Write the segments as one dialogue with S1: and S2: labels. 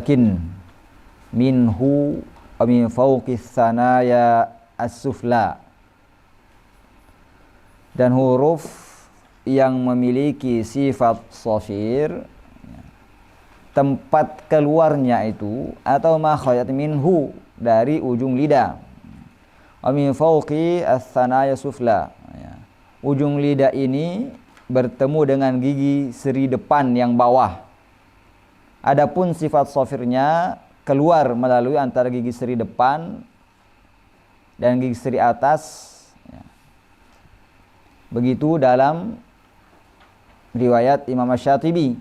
S1: sakin minhu min fawqis sanaya as-sufla. Dan huruf yang memiliki sifat shafir, tempat keluarnya itu atau makhraj minhu dari ujung lidah, min fawqi as-sanaya sufla, ujung lidah ini bertemu dengan gigi seri depan yang bawah. Adapun sifat shafirnya keluar melalui antara gigi seri depan dan gigi seri atas. Begitu dalam riwayat Imam Asy-Syatibi.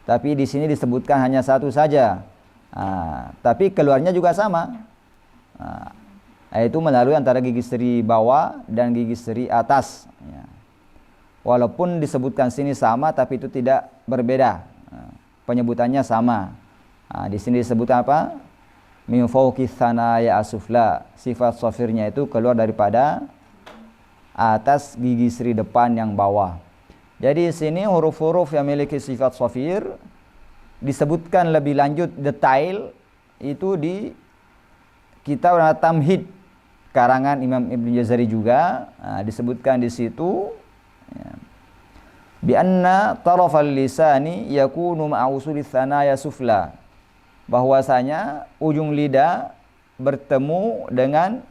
S1: Tapi di sini disebutkan hanya satu saja. Tapi keluarnya juga sama. Yaitu melalui antara gigi seri bawah dan gigi seri atas. Walaupun disebutkan sini sama, tapi itu tidak berbeda. Penyebutannya sama. Di sini disebut apa? Min fawqis sanaya as-sufla. Sifat shafirnya itu keluar daripada atas gigi seri depan yang bawah. Jadi di sini huruf-huruf yang memiliki sifat shafir disebutkan lebih lanjut detail itu di kitab Tamhid karangan Imam Ibnu Jazari juga. Disebutkan di situ bi anna tarafal lisani yakunu ma'a usulis sanaya sufla, bahwasanya ujung lidah bertemu dengan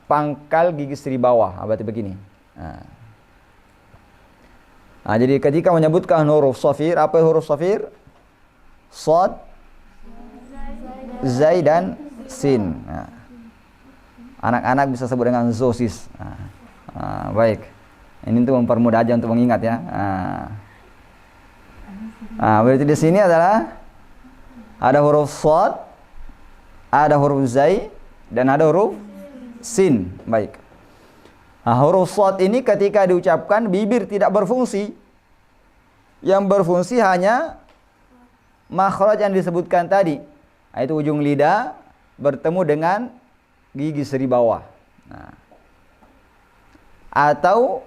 S1: pangkal gigi seri bawah. Berarti begini. Jadi ketika menyebutkan huruf shafir, apa huruf shafir? Shad, zai dan sin. Anak-anak bisa sebut dengan zosis. Baik. Ini untuk mempermudah aja untuk mengingat ya. Berarti di sini adalah ada huruf shad, ada huruf zai, dan ada huruf sin. Baik. Huruf shad ini ketika diucapkan bibir tidak berfungsi. Yang berfungsi hanya makhraj yang disebutkan tadi. Itu ujung lidah bertemu dengan gigi seri bawah. Atau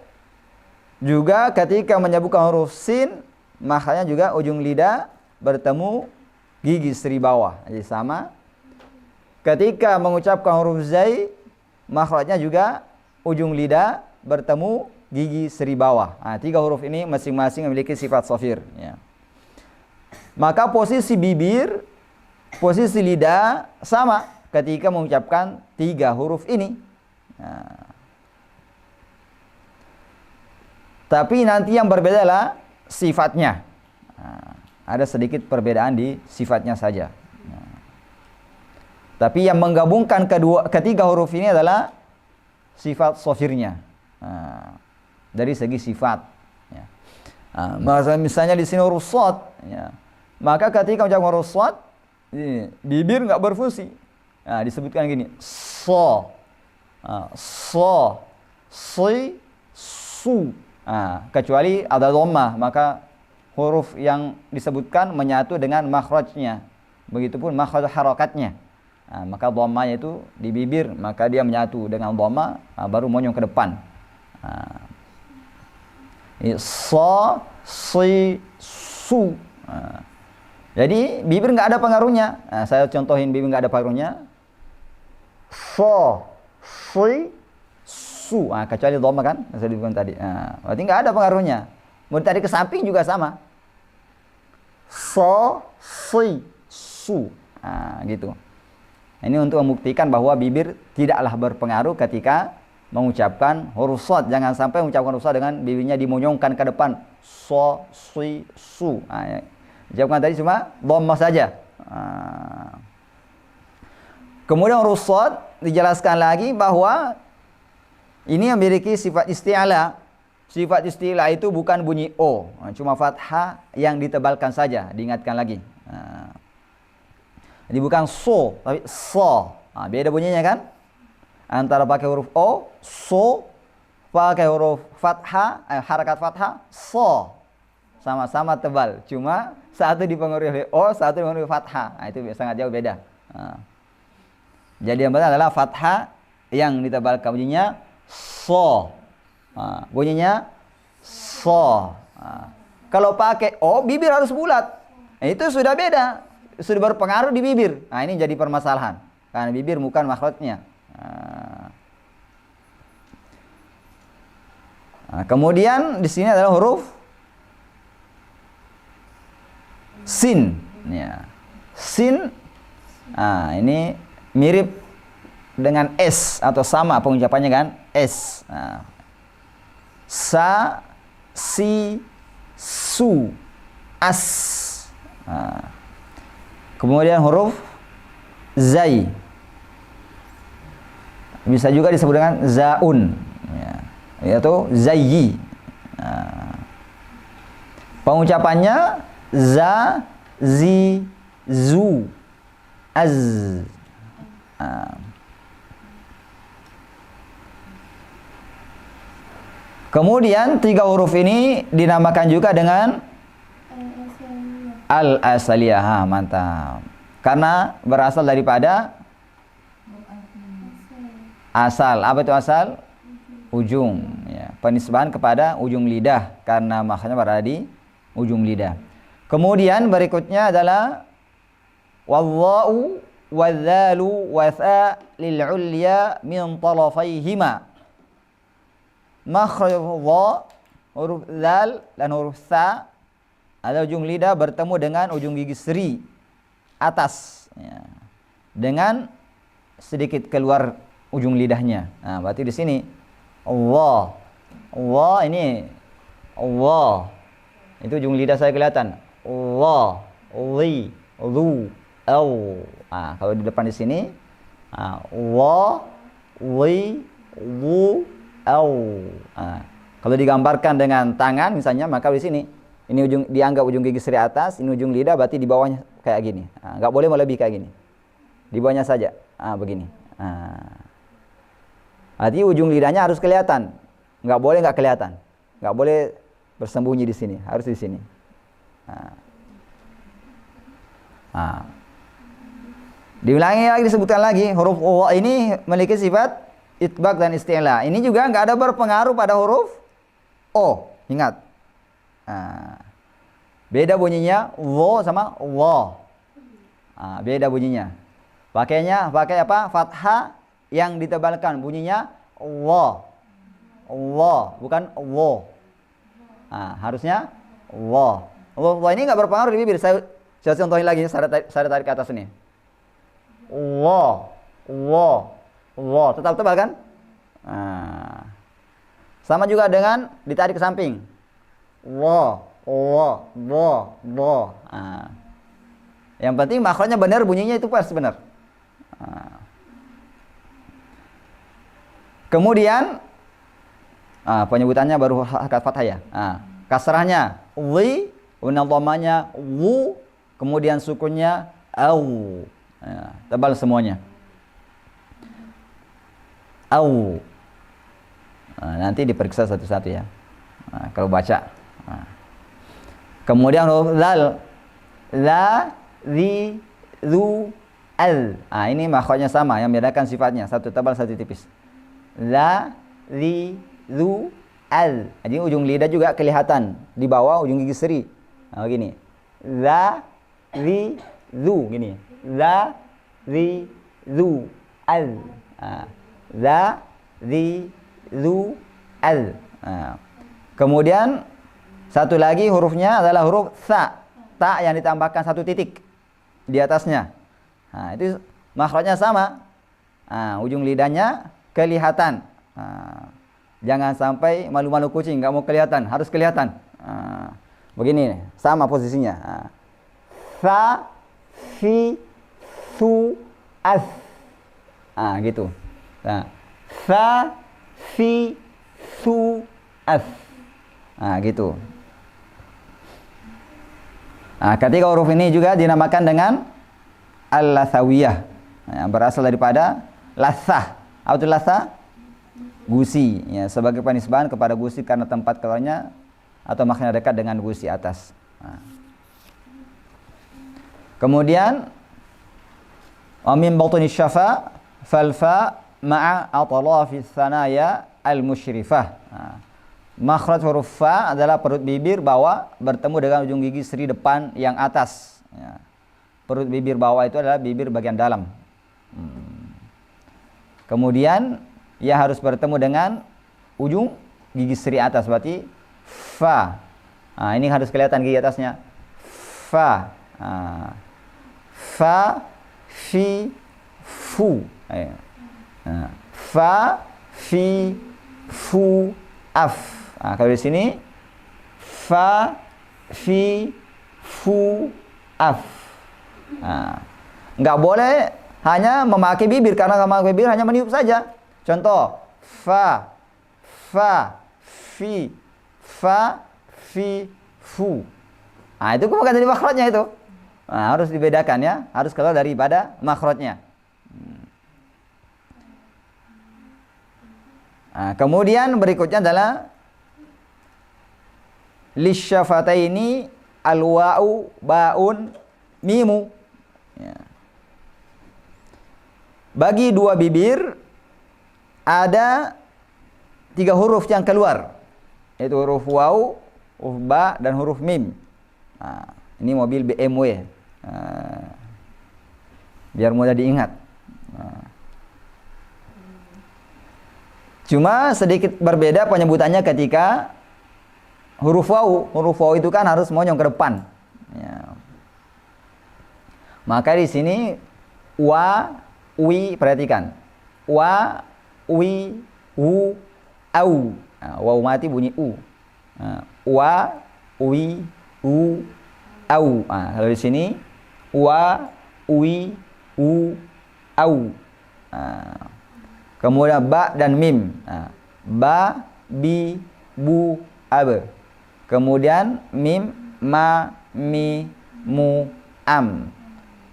S1: juga ketika menyebutkan huruf sin, makhrajnya juga ujung lidah bertemu gigi seri bawah. Jadi sama. Ketika mengucapkan huruf zai, makhrajnya juga ujung lidah bertemu gigi seri bawah. Tiga huruf ini masing-masing memiliki sifat shafir. Maka posisi bibir, posisi lidah sama ketika mengucapkan tiga huruf ini. Tapi nanti yang berbeda adalah sifatnya. Ada sedikit perbedaan di sifatnya saja. Tapi yang menggabungkan ketiga huruf ini adalah sifat shafirnya. Dari segi sifat. Misalnya di sini huruf shad. Maka ketika mengucapkan huruf shad, bibir nggak berfungsi. Disebutkan gini, so, si, su. Kecuali ada dhammah, maka huruf yang disebutkan menyatu dengan makhrajnya. Begitupun makhraj harakatnya. Maka dhammahnya itu di bibir, maka dia menyatu dengan dhammah, baru monyong ke depan. So, si, su. Jadi bibir nggak ada pengaruhnya. Saya contohin bibir nggak ada pengaruhnya. So, si, su. Kecuali dhammah kan, saya disebutkan tadi. Berarti nggak ada pengaruhnya. Mau ditarik ke samping juga sama. So, si, su. Gitu. Ini untuk membuktikan bahwa bibir tidaklah berpengaruh ketika mengucapkan huruf shad. Jangan sampai mengucapkan huruf shad dengan bibirnya dimonyongkan ke depan. So, si, su. Ucapkan tadi cuma dhammah saja. Kemudian huruf shad dijelaskan lagi bahwa ini memiliki sifat isti'ala. Sifat isti'ala itu bukan bunyi O, cuma fathah yang ditebalkan saja. Diingatkan lagi. Jadi bukan so, tapi so. Beda bunyinya kan? Antara pakai huruf O, so, pakai huruf fathah, harakat fathah, so. Sama-sama tebal. Cuma satu dipengaruhi oleh O, satu dipengaruhi fathah. Itu sangat jauh beda. Jadi yang benar adalah fathah yang ditebalkan bunyinya so. Bunyinya so. Kalau pakai O, bibir harus bulat. Itu sudah beda, sudah berpengaruh di bibir. Nah, ini jadi permasalahan karena bibir bukan makhrajnya. Nah, kemudian di sini adalah huruf sin. Ya. Sin. Nah, ini mirip dengan S atau sama pengucapannya kan? S. Nah. Sa, si, su, as. Nah. Kemudian huruf zai. Bisa juga disebut dengan zaun. Ya. Yaitu zayyi. Nah. Pengucapannya za, zi, zu, az. Nah. Kemudian 3 huruf ini dinamakan juga dengan al-asaliyah. Mantap. Karena berasal daripada asal. Apa itu asal? Ujung. Ya. Penisbahan kepada ujung lidah karena maknanya berada di ujung lidah. Kemudian berikutnya adalah wallahu wadzalu watha lil ulya min talafayhima. Makhraj dha, huruf zal dan huruf sa ada ujung lidah bertemu dengan ujung gigi seri atas ya. Dengan sedikit keluar ujung lidahnya. Nah, berarti di sini Allah. Allah ini Allah. Itu ujung lidah saya kelihatan. Allah, li, lu, au. Nah, kalau di depan di sini Allah, li, lu, au. Nah, kalau digambarkan dengan tangan misalnya, maka di sini ini ujung dianggap ujung gigi seri atas, ini ujung lidah, berarti di bawahnya kayak gini. Nah, nggak boleh melebihi kayak gini. Di bawahnya saja. Begini. Arti ujung lidahnya harus kelihatan. Nggak boleh nggak kelihatan. Nggak boleh bersembunyi di sini. Harus di sini. Diulangi lagi, disebutkan lagi. Huruf O ini memiliki sifat itbaq dan isti'la. Ini juga nggak ada berpengaruh pada huruf O. Ingat. Beda bunyinya wo sama wo. Beda bunyinya. Pakai apa? Fathah yang ditebalkan, bunyinya wo. Wo, bukan wo. Harusnya wo. Wo ini nggak berpengaruh di bibir. Saya contohin lagi, saya tarik ke atas ini. Wo, wo, wo. Tetap tebal kan? Sama juga dengan ditarik ke samping. Wo, wo, wo, wo. Yang penting makhrajnya benar, bunyinya itu pas benar. Kemudian penyebutannya baru harokat fathah ya. Kasrahnya wi, dhamanya wu, kemudian sukunnya au. Tebal semuanya. Au. Nanti diperiksa satu-satu ya. Kalau baca. Kemudian huruf zal, la, zi, zu, al. Ini makhrajnya sama, yang membedakan sifatnya, satu tebal satu tipis. La, zi, zu, al. Jadi ujung lidah juga kelihatan di bawah ujung gigi seri. Begini. La, zi, zu, gini. La, zi, zu, al. La, zi, zu, al. Kemudian satu lagi hurufnya adalah huruf sa. Ta yang ditambahkan satu titik di atasnya. Itu makhrajnya sama. Ujung lidahnya kelihatan. Jangan sampai malu-malu kucing nggak mau kelihatan, harus kelihatan. Begini, sama posisinya. Sa, si, su, as. Gitu. Sa, si, su, as. Gitu. Ketika huruf ini juga dinamakan dengan al-lathawiyah, berasal daripada lathah. Apa itu lathah? Gusi, ya, sebagai penisbahan kepada gusi karena tempat keluarnya atau makna dekat dengan gusi atas. Kemudian min batni syafa fal fa ma'a atrafi tsanaya al musyrifah. Makhraj huruf fa adalah perut bibir bawah bertemu dengan ujung gigi seri depan yang atas. Ya. Perut bibir bawah itu adalah bibir bagian dalam. Kemudian ia harus bertemu dengan ujung gigi seri atas, berarti fa. Nah, ini harus kelihatan gigi atasnya. Fa. Nah, fa, fi, fu. Nah, fa, fi, fu, af. Nah, kalau di sini fa, fi, fu, af. Nah, nggak boleh hanya memakai bibir, karena memakai bibir hanya meniup saja. Contoh, fa, fi, fu. Nah, itu bukan dari makhrajnya itu. Nah, harus dibedakan ya, harus keluar daripada makhrajnya. Nah, kemudian berikutnya adalah lisyafataini alwa'u ba'un mimu. Ya. Bagi dua bibir ada 3 huruf yang keluar, yaitu huruf waw, huruf ba, dan huruf mim. Nah, ini mobil BMW. Biar mudah diingat. Cuma sedikit berbeda penyebutannya ketika huruf waw itu kan harus monyong ke depan. Ya. Maka di sini wa, wi, perhatikan. Wa, wi, wu, au. Nah, waw mati bunyi u. Nah, wa, wi, wu, au. Nah, kalau di sini wa, wi, wu, au. Nah, kemudian ba dan mim. Nah, ba, bi, bu, ab. Kemudian mim, ma, mi, mu, am.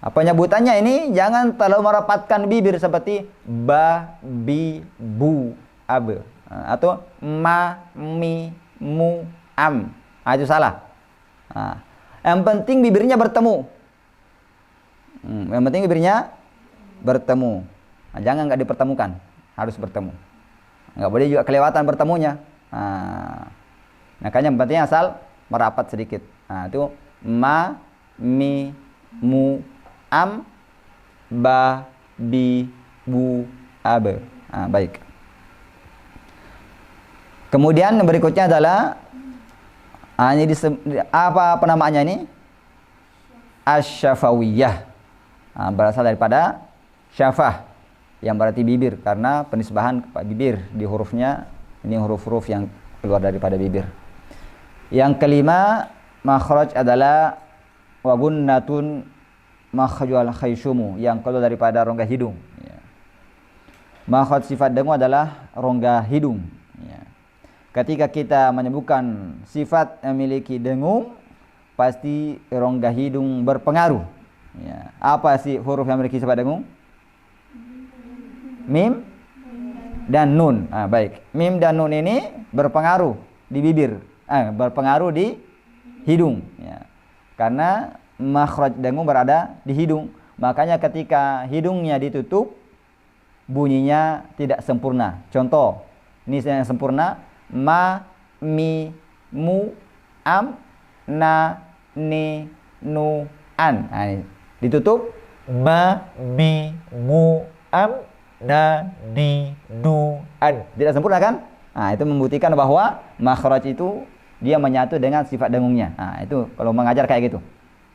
S1: Penyebutannya ini jangan terlalu merapatkan bibir seperti ba, bi, bu, ab. Atau ma, mi, mu, am. Nah, itu salah. Nah, yang penting bibirnya bertemu. Yang penting bibirnya bertemu. Nah, jangan nggak dipertemukan, harus bertemu. Nggak boleh juga kelewatan bertemunya. Nah, makanya yang penting asal merapat sedikit. Nah, itu ma, mi, mu, am, ba, bi, bu, ab. Nah, baik. Kemudian yang berikutnya adalah ini apa penamaannya ini? Asy-syafawiyah. Nah, berasal daripada syafah yang berarti bibir, karena penisbahan kepada bibir di hurufnya ini huruf-huruf yang keluar daripada bibir. Yang kelima, makhraj adalah wa gunnatun makhrajul khaysyumu, yang keluar daripada rongga hidung. Ya. Makhraj sifat dengung adalah rongga hidung. Ya. Ketika kita menyebutkan sifat yang memiliki dengung, pasti rongga hidung berpengaruh. Ya. Apa sih huruf yang memiliki sifat dengung? Mim dan nun. Baik. Mim dan nun ini berpengaruh di bibir. Berpengaruh di hidung, ya. Karena makhraj dengung berada di hidung, makanya ketika hidungnya ditutup bunyinya tidak sempurna. Contoh, ini yang sempurna: ma, mi, mu, am, na, ni, nu, an. Nah, ini ditutup ma, mi, mu, am, na, ni, nu, an. Tidak sempurna kan? Nah, itu membuktikan bahwa makhraj itu dia menyatu dengan sifat dengungnya. Nah, itu kalau mengajar kayak gitu.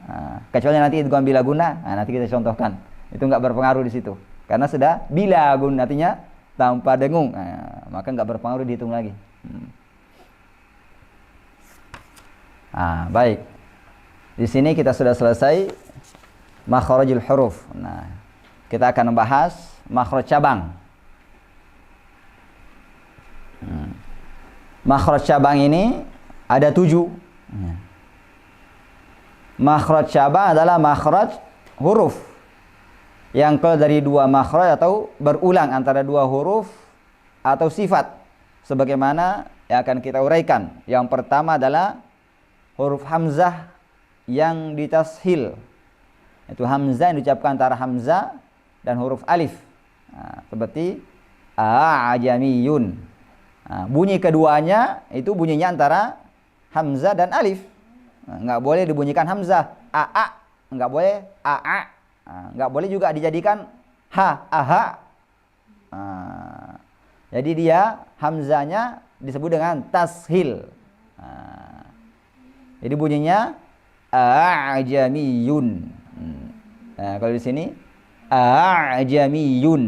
S1: Nah, kecuali nanti itu bila guna, nanti kita contohkan. Itu enggak berpengaruh di situ. Karena sudah bila guna, artinya tanpa dengung. Nah, maka enggak berpengaruh, dihitung lagi. Baik. Di sini kita sudah selesai makhrajul huruf. Nah, kita akan membahas makhraj cabang. Makhraj cabang ini ada 7. Makhraj cabang adalah makhraj huruf yang keluar dari 2 makhraj atau berulang antara 2 huruf atau sifat, sebagaimana yang akan kita uraikan. Yang pertama adalah huruf hamzah yang ditashil. Itu hamzah yang diucapkan antara hamzah dan huruf alif. Seperti a'jamiyun. Bunyi keduanya itu bunyinya antara hamzah dan alif. Nggak boleh dibunyikan hamzah a, nggak boleh a. Nggak boleh juga dijadikan ha, aha. Jadi dia hamzahnya disebut dengan tashil. Jadi bunyinya a'jamiyun. Kalau di sini a'jamiyun.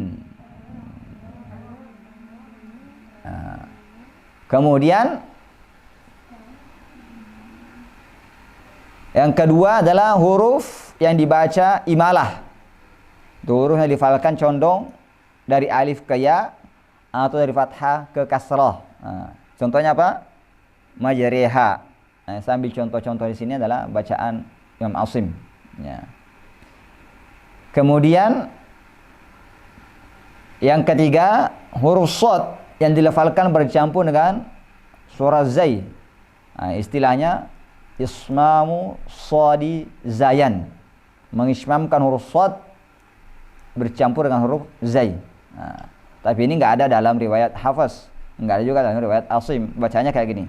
S1: Kemudian yang kedua adalah huruf yang dibaca imalah. Itu huruf yang difalkan condong dari alif ke ya atau dari fathah ke kasrah. Contohnya apa? Majriha. Saya ambil contoh-contoh di sini adalah bacaan Imam Asim. Ya. Kemudian yang ketiga huruf shad yang dilafalkan bercampur dengan suara zai. Istilahnya ismamu shadi zayan. Mengismamkan huruf shad bercampur dengan huruf zai. Tapi ini enggak ada dalam riwayat Hafs, enggak ada juga dalam riwayat Asim. Bacanya kayak gini.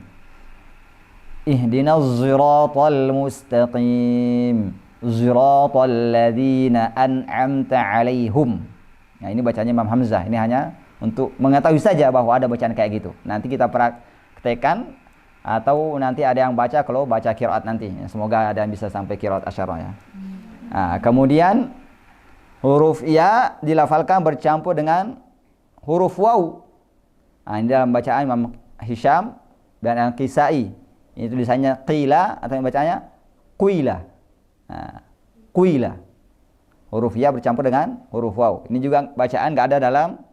S1: Ihdinas siratal mustaqim. Siratal ladzina an'amta 'alaihim. Nah, ini bacanya Imam Hamzah. Ini hanya untuk mengetahui saja bahwa ada bacaan kayak gitu. Nanti kita praktekkan atau nanti ada yang baca kalau baca qiraat nanti. Semoga ada yang bisa sampai qiraat asyarah ya. Kemudian huruf ya dilafalkan bercampur dengan huruf waw. Ini dalam bacaan Imam Hisham dan Al-Kisai. Ini tulisannya qila atau yang bacanya quila. Quila. Huruf ya bercampur dengan huruf waw. Ini juga bacaan enggak ada dalam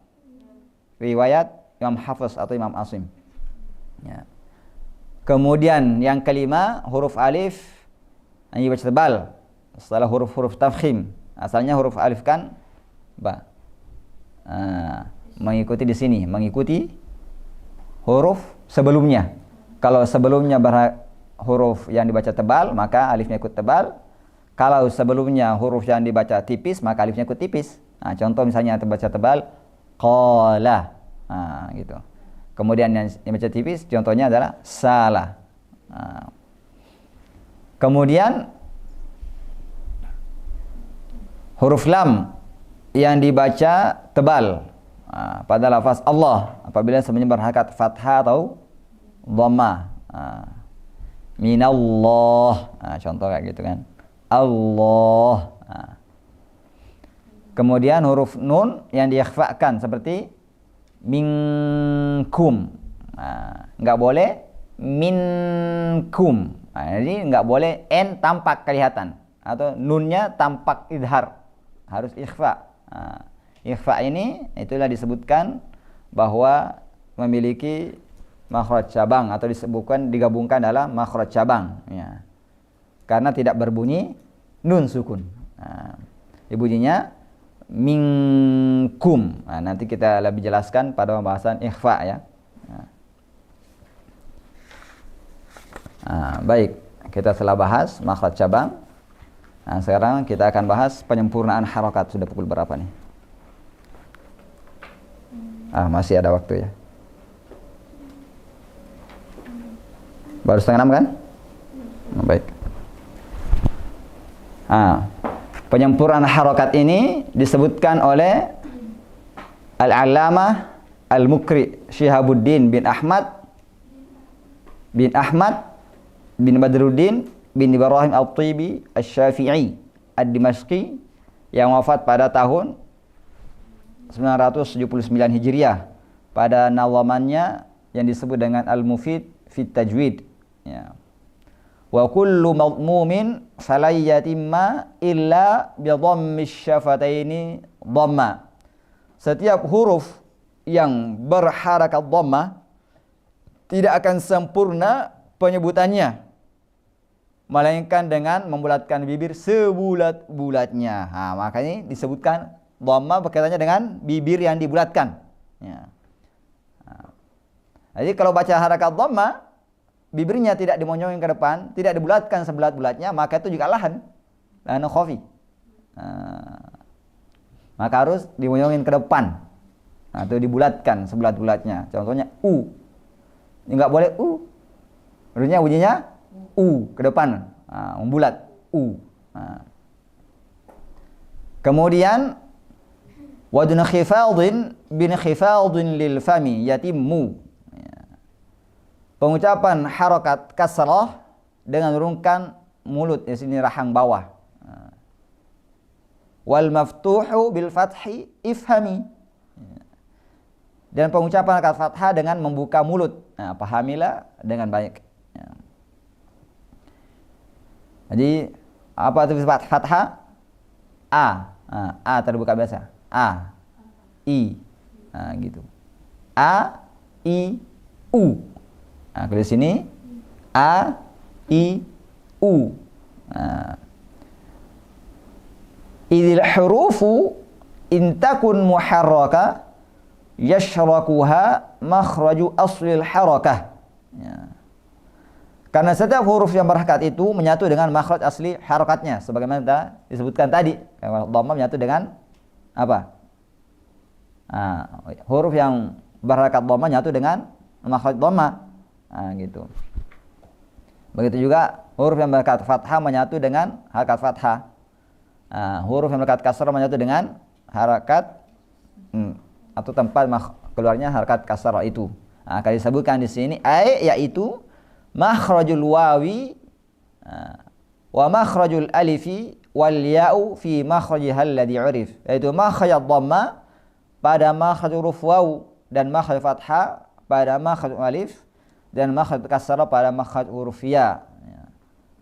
S1: riwayat Imam Hafiz atau Imam Asim. Ya. Kemudian yang kelima huruf alif yang dibaca tebal setelah huruf-huruf tafkhim. Asalnya huruf alif kan ba. Mengikuti di sini, mengikuti huruf sebelumnya. Kalau sebelumnya huruf yang dibaca tebal, maka alifnya ikut tebal. Kalau sebelumnya huruf yang dibaca tipis, maka alifnya ikut tipis. Contoh misalnya terbaca tebal qala. Gitu. Kemudian yang dibaca tipis contohnya adalah salah. Kemudian huruf lam yang dibaca tebal pada lafaz Allah apabila sebenarnya berharakat fathah atau dhamma. Minallah. Contoh kayak gitu kan. Allah. Kemudian huruf nun yang diikhfakan seperti minkum. Enggak boleh minkum. Jadi enggak boleh n tampak kelihatan atau nunnya tampak idhar. Harus ikhfa. Ikhfa ini itulah disebutkan bahwa memiliki makhraj cabang atau disebutkan digabungkan dalam makhraj cabang ya. Karena tidak berbunyi nun sukun. Bunyinya minkum. Nanti kita lebih jelaskan pada pembahasan ikhfa ya. Baik, kita telah bahas makhraj cabang. Sekarang kita akan bahas penyempurnaan harokat. Sudah pukul berapa nih? Masih ada waktu ya. Baru 5:30 kan? Baik. Penyempurnaan harokat ini disebutkan oleh Al-Allamah Al-Mukri Syihabuddin bin Ahmad bin Badruddin bin Ibrahim Al-Tibi Al-Syafi'i Ad-Dimashqi yang wafat pada tahun 979 Hijriah pada nawamannya yang disebut dengan Al-Mufid fit Tajwid ya. Wa kullu madmumin falayyatimma illa bi dhammis syafataini dhamma. Setiap huruf yang berharakat dhamma tidak akan sempurna penyebutannya melainkan dengan membulatkan bibir sebulat-bulatnya. Makanya disebutkan dhamma berkaitannya dengan bibir yang dibulatkan ya. Jadi kalau baca harakat dhamma bibirnya tidak dimonyongin ke depan, tidak dibulatkan sebulat-bulatnya, maka itu juga lahan khafi. Maka harus dimonyongin ke depan atau dibulatkan sebulat-bulatnya. Contohnya Enggak boleh Harusnya bunyinya ke depan, membulat Kemudian wadun khifadin bin khifadin lil fami yatimmu. Pengucapan harakat kasrah dengan menurunkan mulut di sini rahang bawah. Wal maftuhu bil fathi ifhami. Dan pengucapan harakat fathah dengan membuka mulut. Pahamilah dengan baik. Jadi apa itu fathah? A terbuka biasa. I. Gitu. A, I, U. Kalau di sini A, I, U. Idil hurufu in takun muharraka yashrakuha makhraju aslil harakah. Karena setiap huruf yang berharakat itu menyatu dengan makhraj asli harakatnya, sebagaimana kita disebutkan tadi. Kalau dhamma menyatu dengan apa? Huruf yang berharakat dhamma menyatu dengan makhraj dhamma. Gitu. Begitu juga huruf yang berharakat fathah menyatu dengan harakat fathah. Huruf yang berharakat kasrah menyatu dengan harakat atau tempat keluarnya harakat kasrah itu. Akan disebutkan di sini yaitu makhrajul wawi wa makhrajul alifi wal ya'u fi makhrajihal ladzi 'urif, yaitu makhraj dhamma pada makhraj huruf waw dan makhraj fathah pada makhraj alif dan makhraj kasrah pada makhraj huruf ya,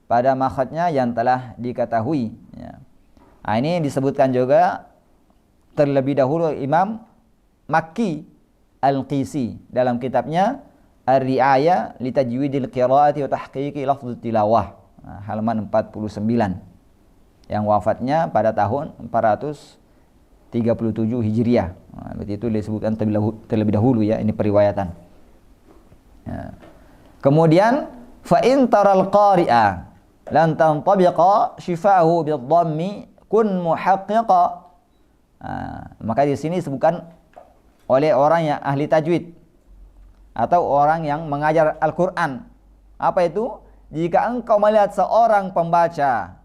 S1: pada makhrajnya yang telah diketahui. Ini disebutkan juga terlebih dahulu Imam Makki Al-Qisi dalam kitabnya Ar-Ri'ayah li Tajwidil Qiraati wa Tahqiqi Lafdhut Tilawah, halaman 49, yang wafatnya pada tahun 437 Hijriah. Berarti itu disebutkan terlebih dahulu ya, ini periwayatan. Kemudian fa in taral qari'a lan tantabiqa shifa'uhu bid-dhammi kun muhaqqiqa. Maka di sini disebutkan oleh orang yang ahli tajwid atau orang yang mengajar Al-Quran. Apa itu? Jika engkau melihat seorang pembaca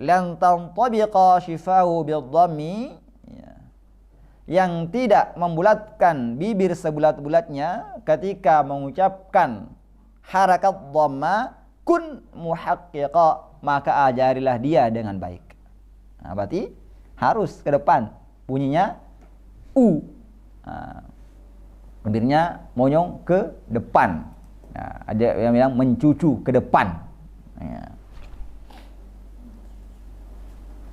S1: lan tantabiqa shifahu bid-dhammi, yang tidak membulatkan bibir sebulat-bulatnya ketika mengucapkan harakat dhamma, kun muhaqqiqa, maka ajarilah dia dengan baik. Berarti harus ke depan bunyinya bibirnya monyong ke depan. Ada yang bilang mencucu ke depan.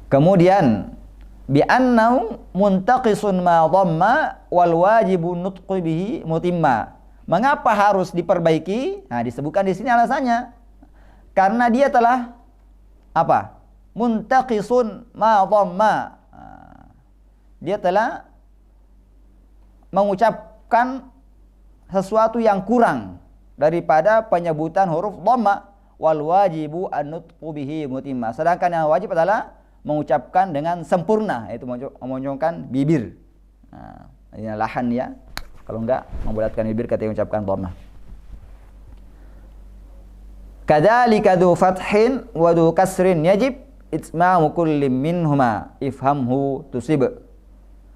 S1: Kemudian bi annau muntaqisun ma dhamma wal wajibu nutqu bihi mutimma. Mengapa harus diperbaiki? Disebutkan di sini alasannya. Karena dia telah apa? Muntaqisun ma dhamma. Dia telah mengucapkan sesuatu yang kurang daripada penyebutan huruf dhamma, wal wajibu an-nutqu bihi mutimma. Sedangkan yang wajib adalah mengucapkan dengan sempurna, yaitu memonjongkan bibir. Ini lahan ya. Kalau enggak membulatkan bibir ketika mengucapkan dhamma. Kadzalika dzu fathin wa dzu kasrin yajib itmamu kulli minhuma ifhamhu tusib.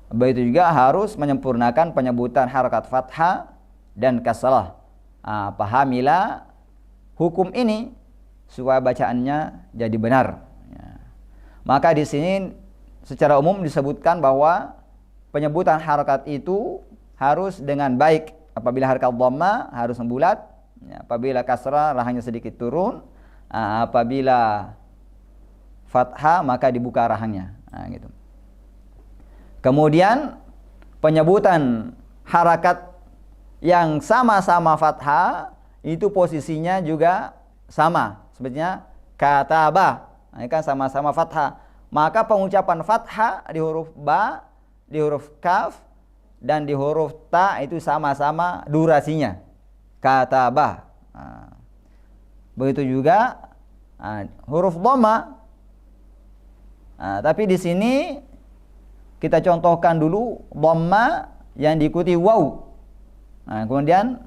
S1: Begitu juga harus menyempurnakan penyebutan harakat fathah dan kasrah. Pahamilah hukum ini supaya bacaannya jadi benar. Maka di sini secara umum disebutkan bahwa penyebutan harakat itu harus dengan baik. Apabila harakat dhamma harus membulat, apabila kasrah rahangnya sedikit turun, apabila fathah maka dibuka rahangnya. Gitu. Kemudian penyebutan harakat yang sama-sama fathah itu posisinya juga sama. Sebenarnya kataba, ini kan sama-sama fathah. Maka pengucapan fathah di huruf ba, di huruf kaf, dan di huruf ta itu sama-sama durasinya. Kataba. Begitu juga huruf dhamma. Tapi di sini kita contohkan dulu dhamma yang diikuti waw. Kemudian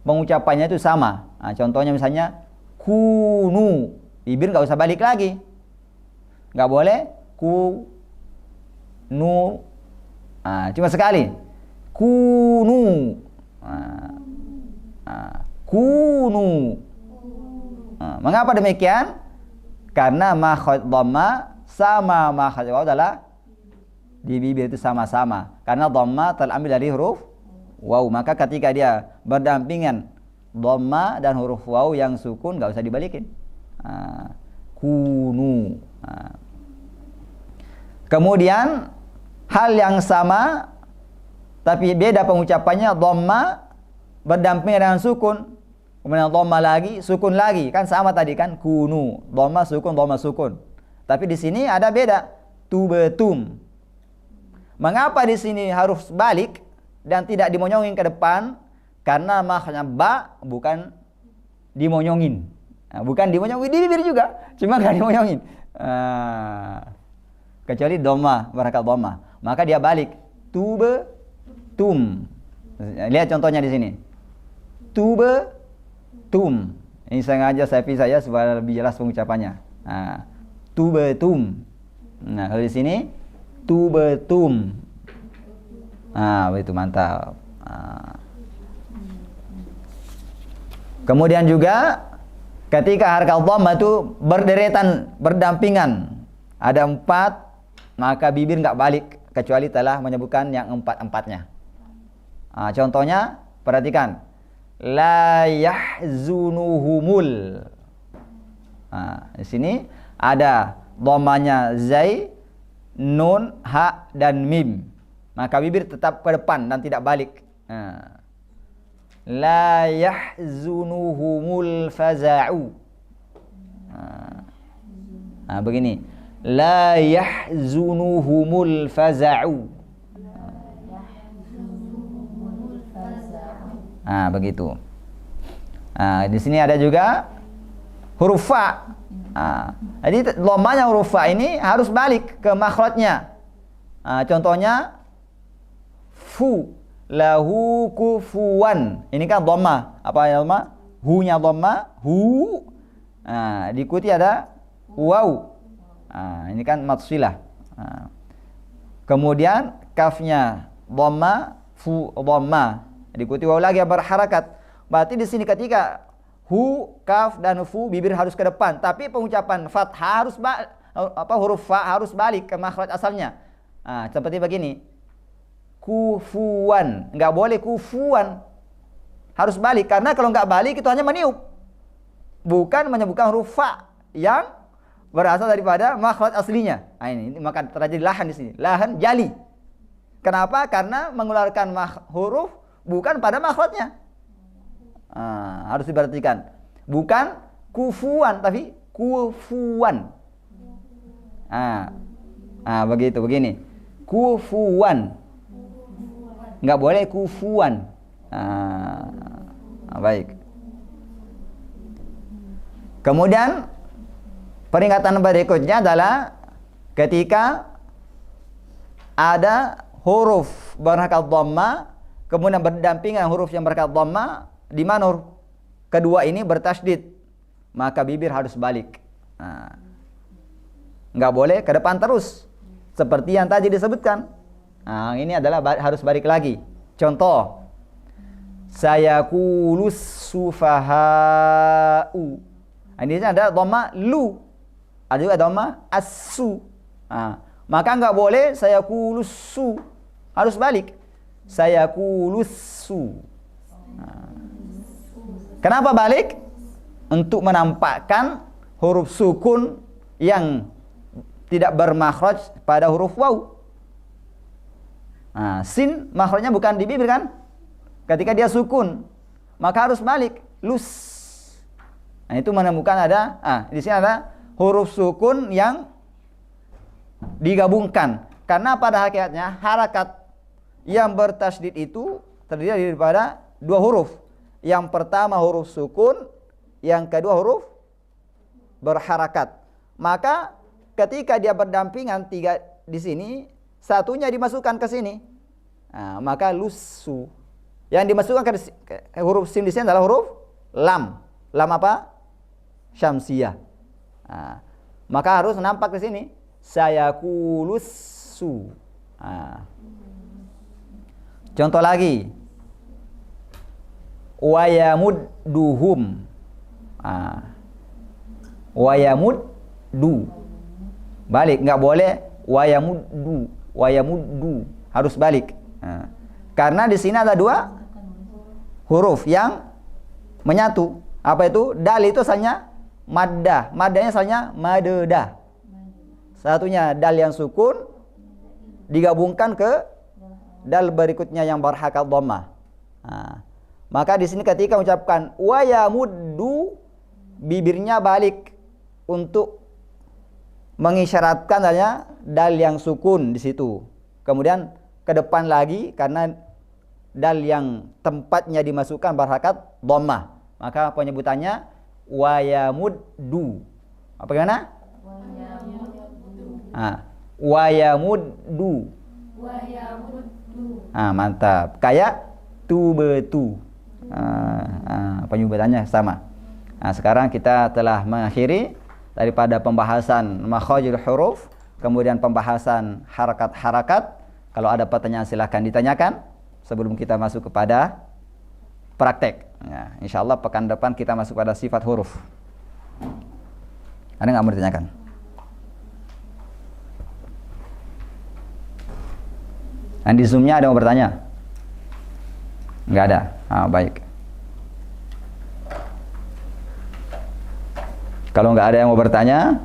S1: pengucapannya itu sama. Nah, contohnya misalnya kunu, bibir nggak usah balik lagi, nggak boleh nu, cuma sekali kunu, kunu. Mengapa demikian? Karena makhraj dhamma sama makhraj waw adalah di bibir itu sama-sama. Karena dhamma terambil dari huruf waw, maka ketika dia berdampingan dhamma dan huruf waw yang sukun nggak usah dibalikin. Kunu. Kemudian hal yang sama tapi beda pengucapannya, dhamma berdampingan dengan sukun. Kemudian dhamma lagi, sukun lagi, kan sama tadi kan kunu, dhamma sukun. Tapi di sini ada beda, tubetum. Mengapa di sini harus balik dan tidak dimonyongin ke depan? Karena makhrajnya ba bukan dimonyongin. Bukan dimonyongin di bibir juga, cuma nggak dimonyongin. Kecuali dhamma, barakat dhamma. Maka dia balik, tubetum. Lihat contohnya di sini. Tubetum. Ini sengaja saya pisah ya supaya lebih jelas pengucapannya. Tubetum. Nah, kalau di sini tubetum. Begitu mantap. Kemudian juga ketika harakat dhamma itu berderetan, berdampingan, ada 4, maka bibir nggak balik kecuali telah menyebutkan yang 4-4-nya. Contohnya perhatikan. La yahzunuhumul. Di sini ada dhammanya zai, nun, ha dan mim. Maka bibir tetap ke depan dan tidak balik. La yahzunuhumul faza'u. Begini. La yahzunuhumul faza'u. Begitu. Di sini ada juga huruf fa. Jadi dhammanya huruf fa ini harus balik ke makhrajnya. Contohnya fu, lahu kufuwan. Ini kan dhamma. Apa ya dhamma? Hu-nya dhamma, hu. Diikuti ada waw. Ini kan matsilah. Kemudian kafnya dhamma, fu dhamma. Diikuti waw lagi yang berharakat. Berarti di sini ketika hu, kaf dan fu bibir harus ke depan, tapi pengucapan fathah harus huruf fa harus balik ke makhraj asalnya. Seperti begini. Kufuwan, enggak boleh kufuwan. Harus balik karena kalau enggak balik itu hanya meniup. Bukan menyebutkan huruf fa yang berasal daripada makhraj aslinya. Ini maka terjadi lahan di sini. Lahan jali. Kenapa? Karena mengeluarkan huruf bukan pada makhrajnya. Harus diperhatikan. Bukan kufuan tapi kufuan. Begitu, begini. Kufuan. Enggak boleh kufuan. Baik. Kemudian peringatan berikutnya adalah ketika ada huruf berharakat dhamma kemudian berdampingan huruf yang berharakat dhamma, di mana huruf kedua ini bertasydid, maka bibir harus balik. Enggak boleh ke depan terus seperti yang tadi disebutkan. Ini adalah harus balik lagi. Contoh, sayakulus sufaha'u. Ini ada dhamma lu, ada juga dhamma as-su. Maka enggak boleh sayakulus su, harus balik. Sayakulus su. Kenapa balik? Untuk menampakkan huruf sukun yang tidak bermakhraj pada huruf waw. Sin makhrajnya bukan di bibir kan? Ketika dia sukun, maka harus balik lus. Itu menemukan ada di sini ada huruf sukun yang digabungkan. Karena pada hakikatnya harakat yang bertasydid itu terdiri daripada 2 huruf. Yang pertama huruf sukun, yang kedua huruf berharakat. Maka ketika dia berdampingan 3 di sini, satunya dimasukkan ke sini. Maka lusu. Yang dimasukkan ke huruf sin di sini adalah huruf lam. Lam apa? Syamsiyah. Nah, maka harus nampak di sini. Sayakulusu. Nah. Contoh lagi. Wayamudduhum. Nah. Wayamuddu. Balik, nggak boleh wayamuddu. Harus balik. Nah. Karena di sini ada dua huruf yang menyatu. Apa itu? Dal itu asalnya maddah. Maddahnya asalnya maddah. Satunya dal yang sukun digabungkan ke dal berikutnya yang berharokat dhammah. Nah, maka di sini ketika mengucapkan wa yamuddu, bibirnya balik untuk mengisyaratkan adanya dal yang sukun di situ. Kemudian ke depan lagi karena dal yang tempatnya dimasukkan berharokat dhammah. Maka penyebutannya wa yamuddu. Apa gimana? Wa yamuddu. Mantap. Kayak tubetu. Penyebutannya sama. Nah, sekarang kita telah mengakhiri daripada pembahasan makharijul huruf, kemudian pembahasan harakat-harakat. Kalau ada pertanyaan silahkan ditanyakan sebelum kita masuk kepada praktek. Nah, insyaallah pekan depan kita masuk pada sifat huruf. Ada nggak mau ditanyakan? Di Zoom-nya ada yang mau bertanya? Nggak ada? Baik. Kalau nggak ada yang mau bertanya,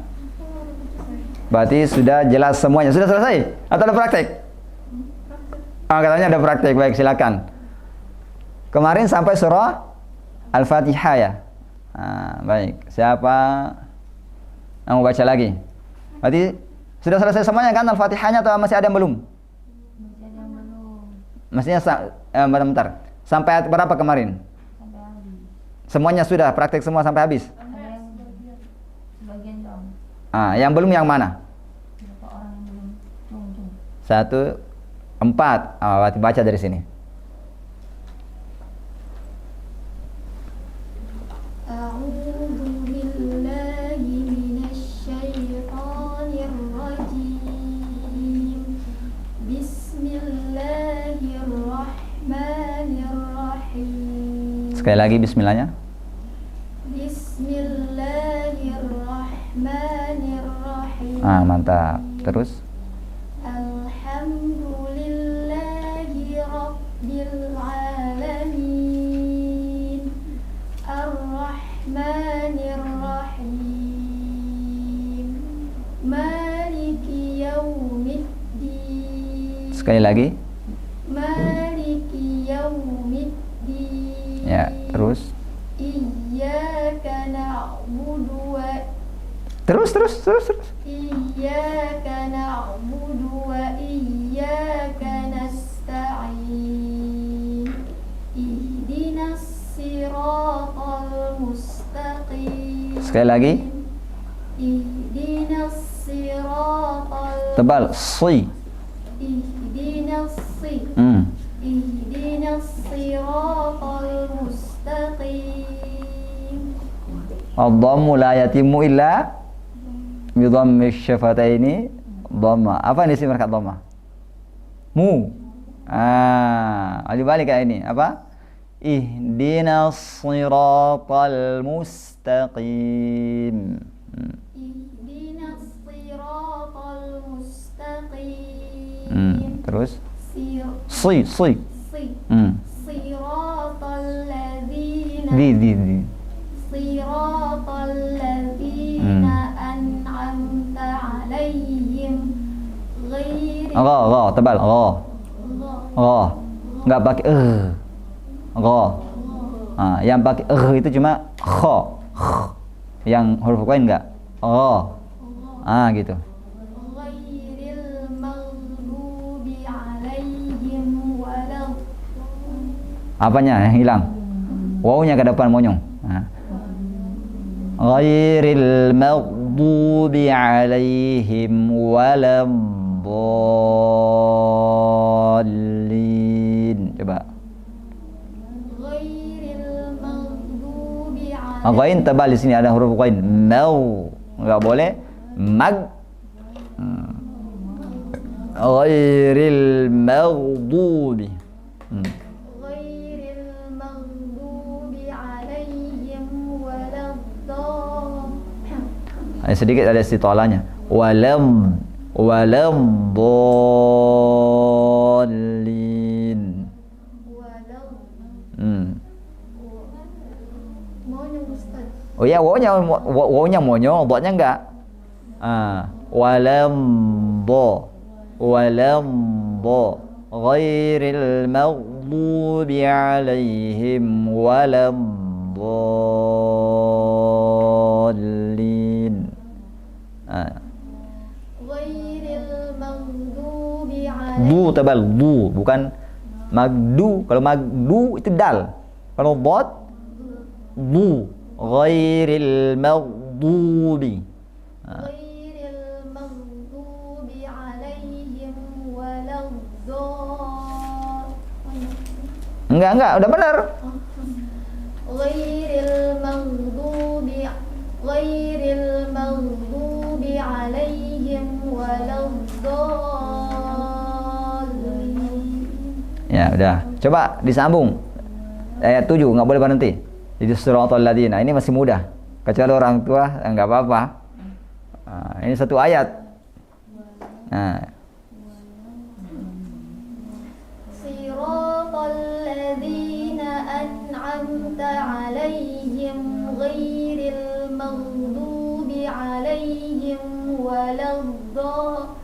S1: berarti sudah jelas semuanya. Sudah selesai? Atau ada praktek? Katanya ada praktek. Baik, silakan. Kemarin sampai surah Al-Fatihah ya. Baik. Siapa yang mau baca lagi? Berarti sudah selesai semuanya kan Al-Fatihahnya atau masih ada yang belum?
S2: Masih ada yang belum.
S1: Maksudnya bentar. Sampai ayat berapa kemarin?
S2: Sampai habis.
S1: Semuanya sudah praktek semua sampai habis?
S2: Ada yang sebagian dong.
S1: Yang belum yang mana?
S2: Berapa orang yang belum muncul?
S1: 1, 4. Baca dari sini.
S2: A'udzu billahi minasyaitonir rajim. Bismillahirrahmanirrahim.
S1: Sekali lagi bismillahnya.
S2: Bismillahirrahmanirrahim.
S1: Mantap. Terus?
S2: Alhamdulillahi rabbil alamin. Ar-Rahmanir-Rahim. Maliki yaumiddin.
S1: Sekali lagi.
S2: Maliki yaumiddin.
S1: Ya, terus.
S2: Iyyaka na'budu wa
S1: Terus.
S2: Iyyaka na'budu wa iyyaka nasta'in. Ihdinas siratal mustaqim.
S1: Sekali lagi.
S2: Ihdinas siratal
S1: Tebal. Si.
S2: Ihdinas Ihdinas siratal mustaqim.
S1: Ad-dhammu la yatimmu illa bi dhammi syafataini dhamma. Apa ini sih mereka dhamma? Mu. Balik kayak ini. Apa? Ihdinas siratal mustaqim.
S2: Ihdinas siratal mustaqim.
S1: Terus? Si.
S2: Siratal ladzina Siratal ladzina an'amta 'alaihim ghairi
S1: Tebal. Enggak pakai yang pakai itu cuma kha. Yang huruf lain enggak? Gitu.
S2: ghairil maghdubi 'alaihim walad.
S1: Apanya yang hilang? Wawunya ke depan monyong. Ghairil maghdubi 'alaihim waladdallin. Coba. Ghain tebal di sini ada huruf ghain. Mau. Enggak boleh mag. Ghairil maghdubi.
S2: ghairil maghdubi alaihim waladdallin.
S1: Sedikit ada istitolanya. Walam dallin.
S2: Maunya Ustaz.
S1: Oh ya, wawnya monyo, dotnya enggak. Walam ghairil maghdubi alaihim walam dallin.
S2: Ghairil maghdubi alaihim.
S1: Du tebal, du bukan magdu. Kalau magdu itu dal. Kalau dot du. Ghairil maghdubi.
S2: Ghairil maghdubi alaihim waladdallin.
S1: Enggak, udah benar.
S2: Ghairil maghdubi alaihim waladdallin.
S1: Ya, udah. Coba disambung. Ayat 7 enggak boleh berhenti. Jadi suratul ladzina ini masih mudah. Kecuali orang tua enggak apa-apa. Ini satu ayat.
S2: Siratal ladzina an'amta alaihim ghairil maghdubi alaihim waladdallin.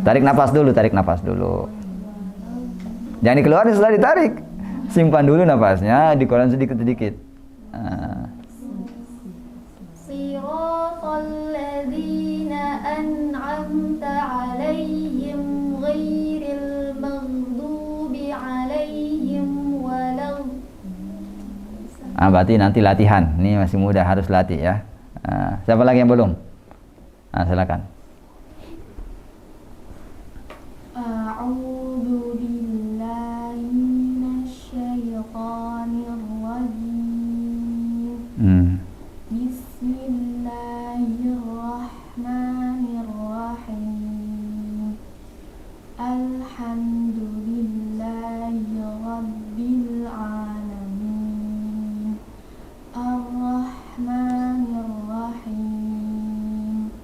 S1: Tarik nafas dulu. Jangan dikeluarin setelah ditarik. Simpan dulu nafasnya, dikeluarin sedikit-sedikit.
S2: Siratal ladzina an'amta alaihim ghairil maghdubi alaihim waladdallin.
S1: Berarti nanti latihan. Ini masih mudah, harus latih ya. Siapa lagi yang belum? Silakan.
S2: A'udzu billahi minasyaitonir rajim. Bismillahirrahmanirrahim. Alhamdulillahi rabbil alamin. Ar-Rahmanir Rahim.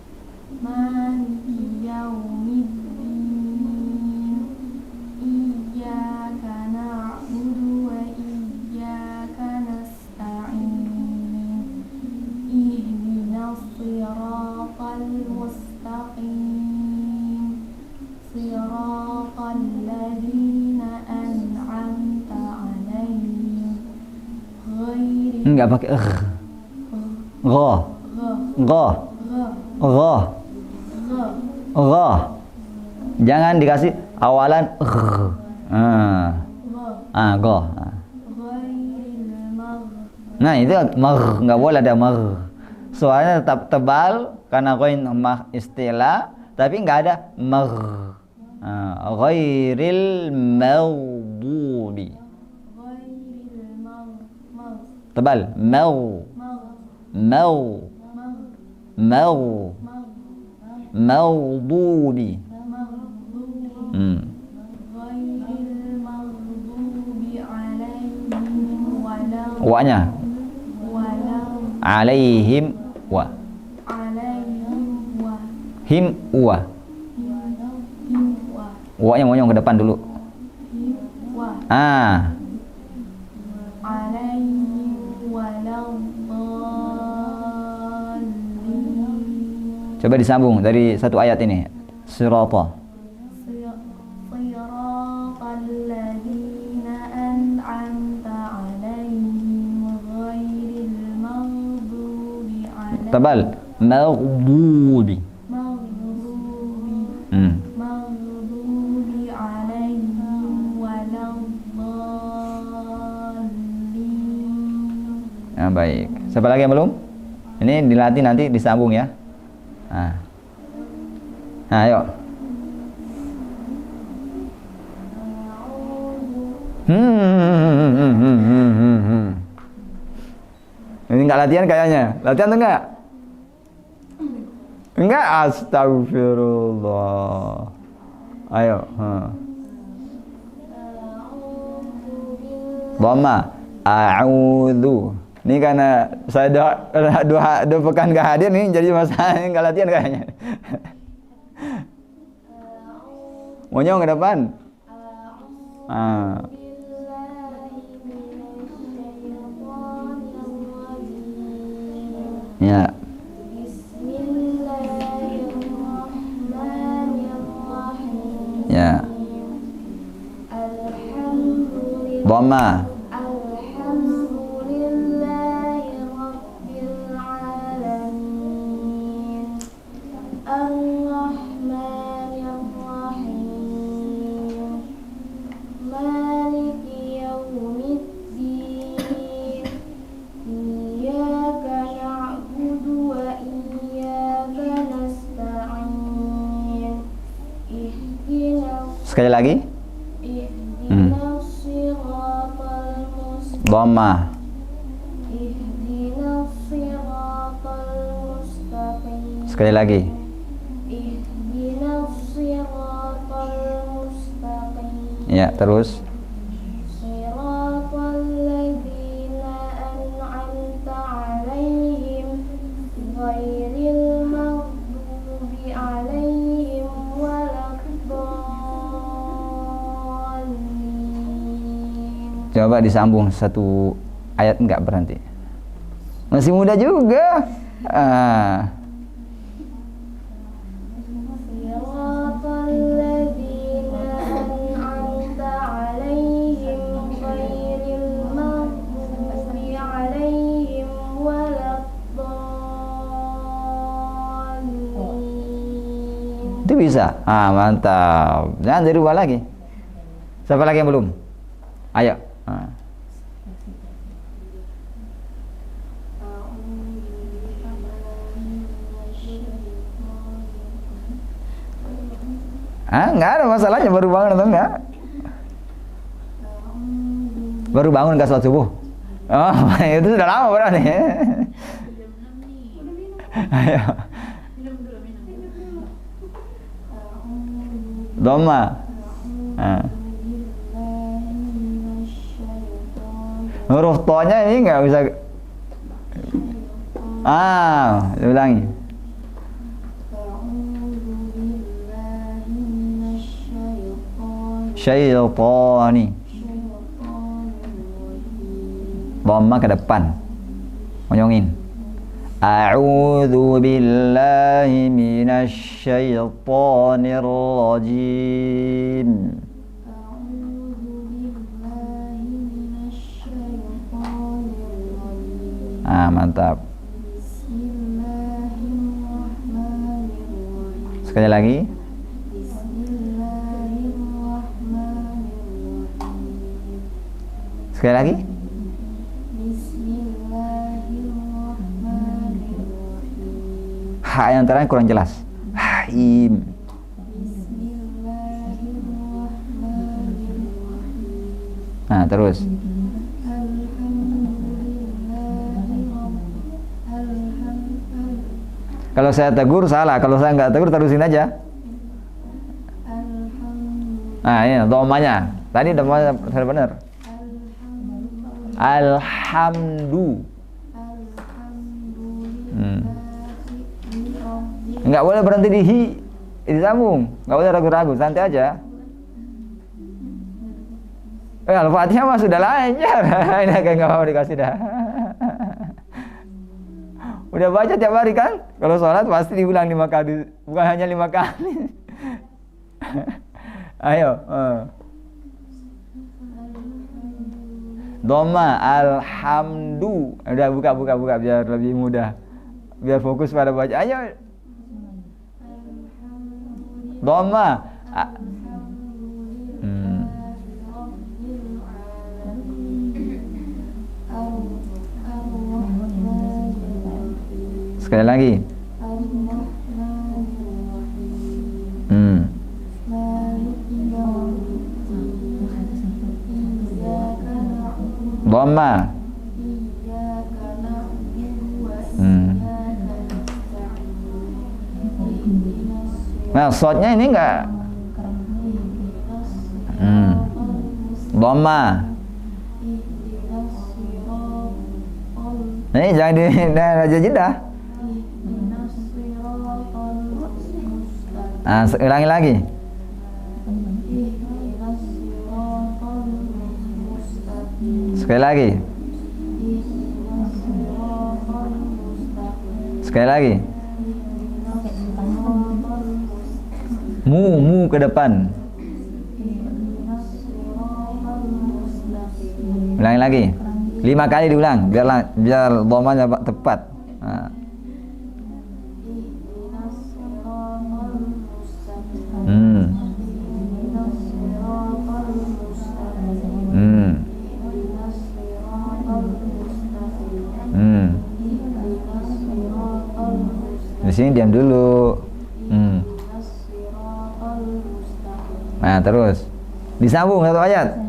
S2: Maliki yaumiddin. Iyyaka na'budu wa iyyaka nasta'in. Ihdinas siratal mustaqim. Siratal ladzina an'amta 'alaihim. Ghairil
S1: Enggak pakai gha. Jangan dikasih awalan gha. Nah, itu enggak boleh ada suaranya tetap tebal karena ghain istilah, tapi enggak ada ghairil maghdubi. Tebal maghdubi. Wa-nya alaihim wa him wa. Wa-nya monyong ke depan dulu. Coba disambung dari satu ayat ini. Sirata.
S2: Siratal ladzina an'amta 'alaihim ghairil maghdubi 'alaihim.
S1: Tebal. Maghdubi.
S2: Maghdubi 'alaihim waladdallin.
S1: Baik. Siapa lagi yang belum? Ini dilatih nanti disambung ya. Ayo. Ini nggak latihan kayaknya. Latihan tuh nggak? Enggak, astagfirullah. Ayo. Dhamma. A'udzu. Ini karena saya dua pekan nggak hadir nih, jadi masalah nggak latihan kayaknya. Monyong ke depan. Ya. Ya. Dhamma. Sekali lagi. Dhamma. Sekali lagi. Ya, terus. Coba disambung satu ayat, enggak berhenti. Masih muda juga. Itu bisa. Mantap. Jangan dirubah lagi. Siapa lagi yang belum? Ayo. Enggak ada masalahnya baru bangun atau enggak? Baru bangun enggak sholat subuh? Oh, itu sudah lama berarti. Ayo. Dhamma. Huruf to-nya ini enggak bisa. Ulangi. Syaitani. Dhamma ke depan. Monyongin. A'udzu billahi minasy syaithanir rajim. Mantap. Sekali lagi. Sekali lagi. Ha yang terakhir kurang jelas. Haim. Terus. Kalau saya tegur salah, kalau saya nggak tegur terusin aja. Ini dhammanya. Tadi dhammanya benar. Alhamdu. Nggak boleh berhenti di hi, disambung. Nggak boleh ragu-ragu, santai aja. Al-Fatihah mah sudah lancar. Ini kayak nggak mau dikasih dah. Udah baca tiap hari kan? Kalau sholat pasti diulang 5 kali, bukan hanya 5 kali. Ayo. Dhamma, alhamdu. Udah buka biar lebih mudah. Biar fokus pada baca. Ayo. Dhamma. Sekali lagi. Dhamma. Nah, shotnya ini enggak dhamma. Nih jangan di aja jeda. Nah, ulangi lagi. Sekali lagi. Sekali lagi. Mu ke depan. Ulangi lagi. 5 kali diulang biar dhamanya tepat. Nah. Di sini diam dulu. Nah, terus disambung satu ayat.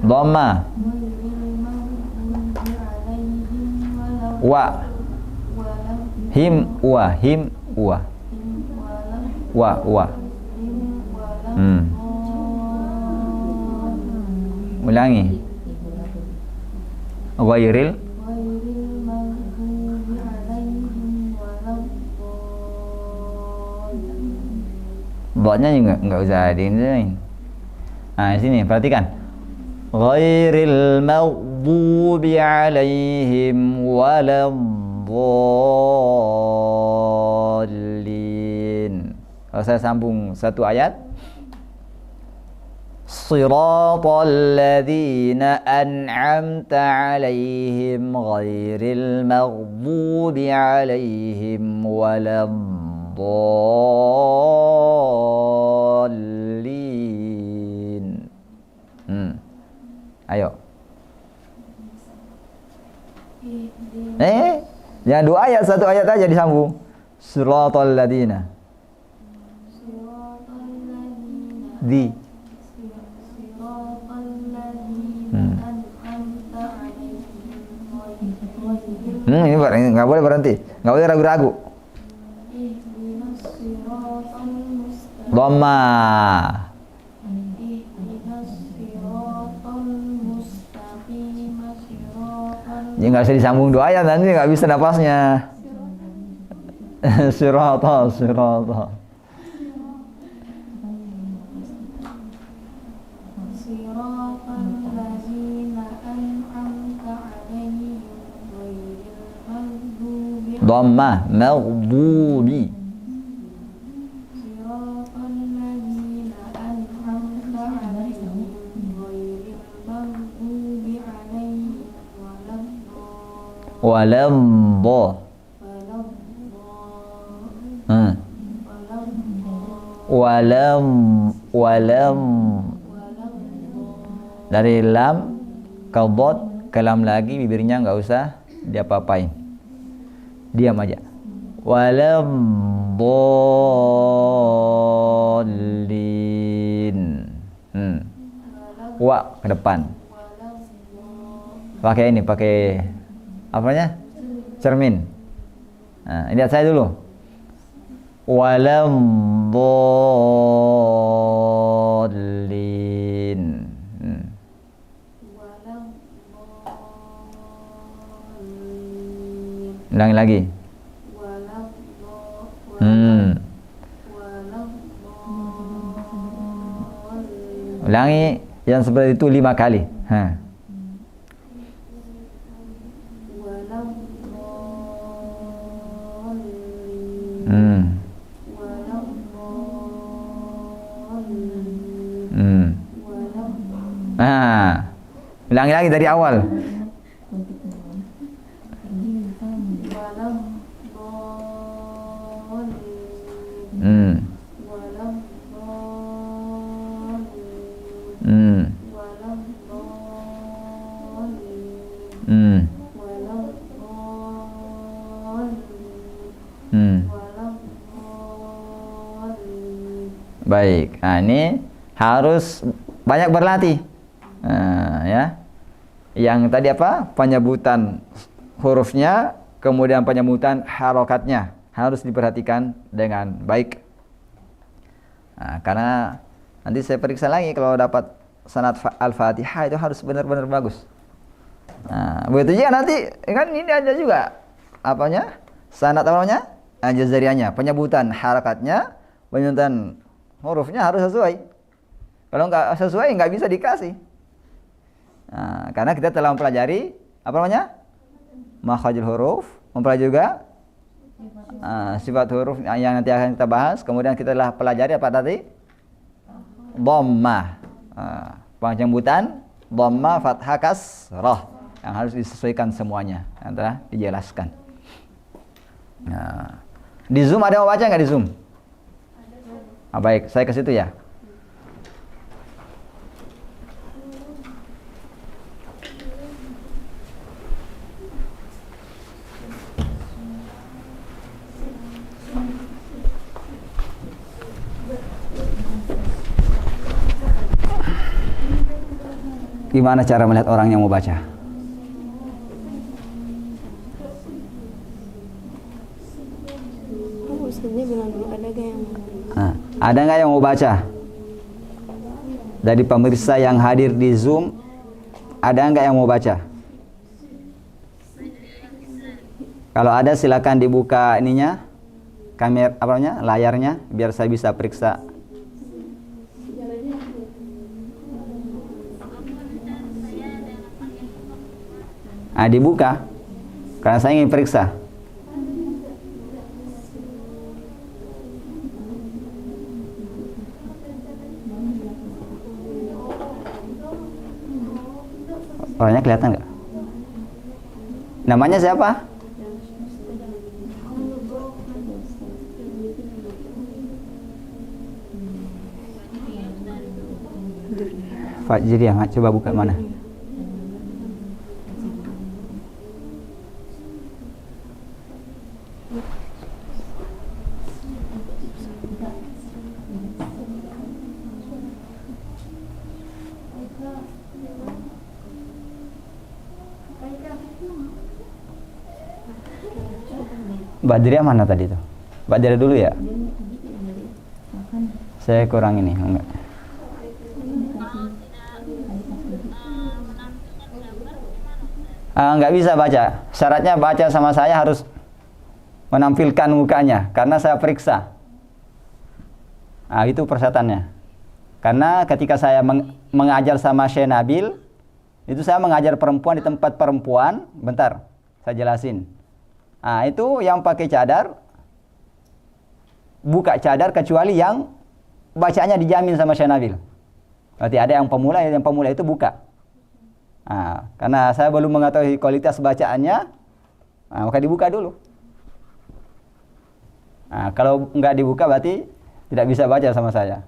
S1: Dhamma. Wa. Him wa. Him wa. Wa. Ulangi. Ghairil. Dotnya juga enggak usah diinin. Nah, sini perhatikan. Ghairil maghdubi alaihim waladdallin. Kalau saya sambung satu ayat. Siratal ladzina an'amta alaihim ghairil maghdubi alaihim waladdallin. Ayo. Jangan 2 ayat, 1 ayat aja disambung. Siratal ladzina. Di. Ini nggak boleh berhenti, nggak boleh ragu-ragu. Dhamma. Ini nggak bisa disambung 2 ayat, nanti nggak bisa napasnya. Sirata. Dhamma maghdubi. Waladdo. Walam. Dari lam ke dot ke lam lagi, bibirnya nggak usah diapa-apain, diam aja. Waladdallin. Wa ke depan. Pakai ini, pakai apanya? Cermin. Nah, lihat saya dulu. Waladdallin. Ulangi lagi. Ulangi yang seperti itu 5 kali. Ulangi lagi dari awal. Baik, nah ini harus banyak berlatih. Nah, ya. Yang tadi apa? Penyebutan hurufnya, kemudian penyebutan harokatnya harus diperhatikan dengan baik. Nah, karena nanti saya periksa lagi kalau dapat sanad Al-Fatihah itu harus benar-benar bagus. Nah, begitu juga nanti kan ini ada juga apanya? Sanad namanya? Jazariyahnya, penyebutan harakatnya, penyebutan hurufnya harus sesuai. Kalau nggak sesuai nggak bisa dikasih. Nah, karena kita telah mempelajari apa namanya? Makhrajul huruf, mempelajari juga sifat huruf yang nanti akan kita bahas. Kemudian kita telah pelajari apa tadi? Dhammah. Penyebutan dhammah, fathah, kasrah yang harus disesuaikan semuanya. Yang telah dijelaskan. Nah, di Zoom ada yang mau baca nggak di Zoom? Baik, saya ke situ ya. Gimana cara melihat orang yang mau baca?
S3: Ustaznya bilang dulu ada gak yang
S1: Ada nggak yang mau baca? Dari pemirsa yang hadir di Zoom, ada nggak yang mau baca? Kalau ada silakan dibuka ininya, kamera apa namanya, layarnya, biar saya bisa periksa. Dibuka, karena saya ingin periksa. Orangnya kelihatan nggak? Namanya siapa? Fajri ya, coba buka mana? Badriah mana tadi tuh? Badriah dulu ya? Saya kurang ini, enggak. Enggak bisa baca. Syaratnya baca sama saya harus menampilkan mukanya, karena saya periksa. Itu persyaratannya. Karena ketika saya mengajar sama Syekh Nabil, itu saya mengajar perempuan di tempat perempuan. Bentar, saya jelasin. Itu yang pakai cadar, buka cadar kecuali yang bacaannya dijamin sama Syekh Nabil. Berarti ada yang pemula itu buka. Karena saya belum mengetahui kualitas bacaannya, maka dibuka dulu. Kalau nggak dibuka berarti tidak bisa baca sama saya.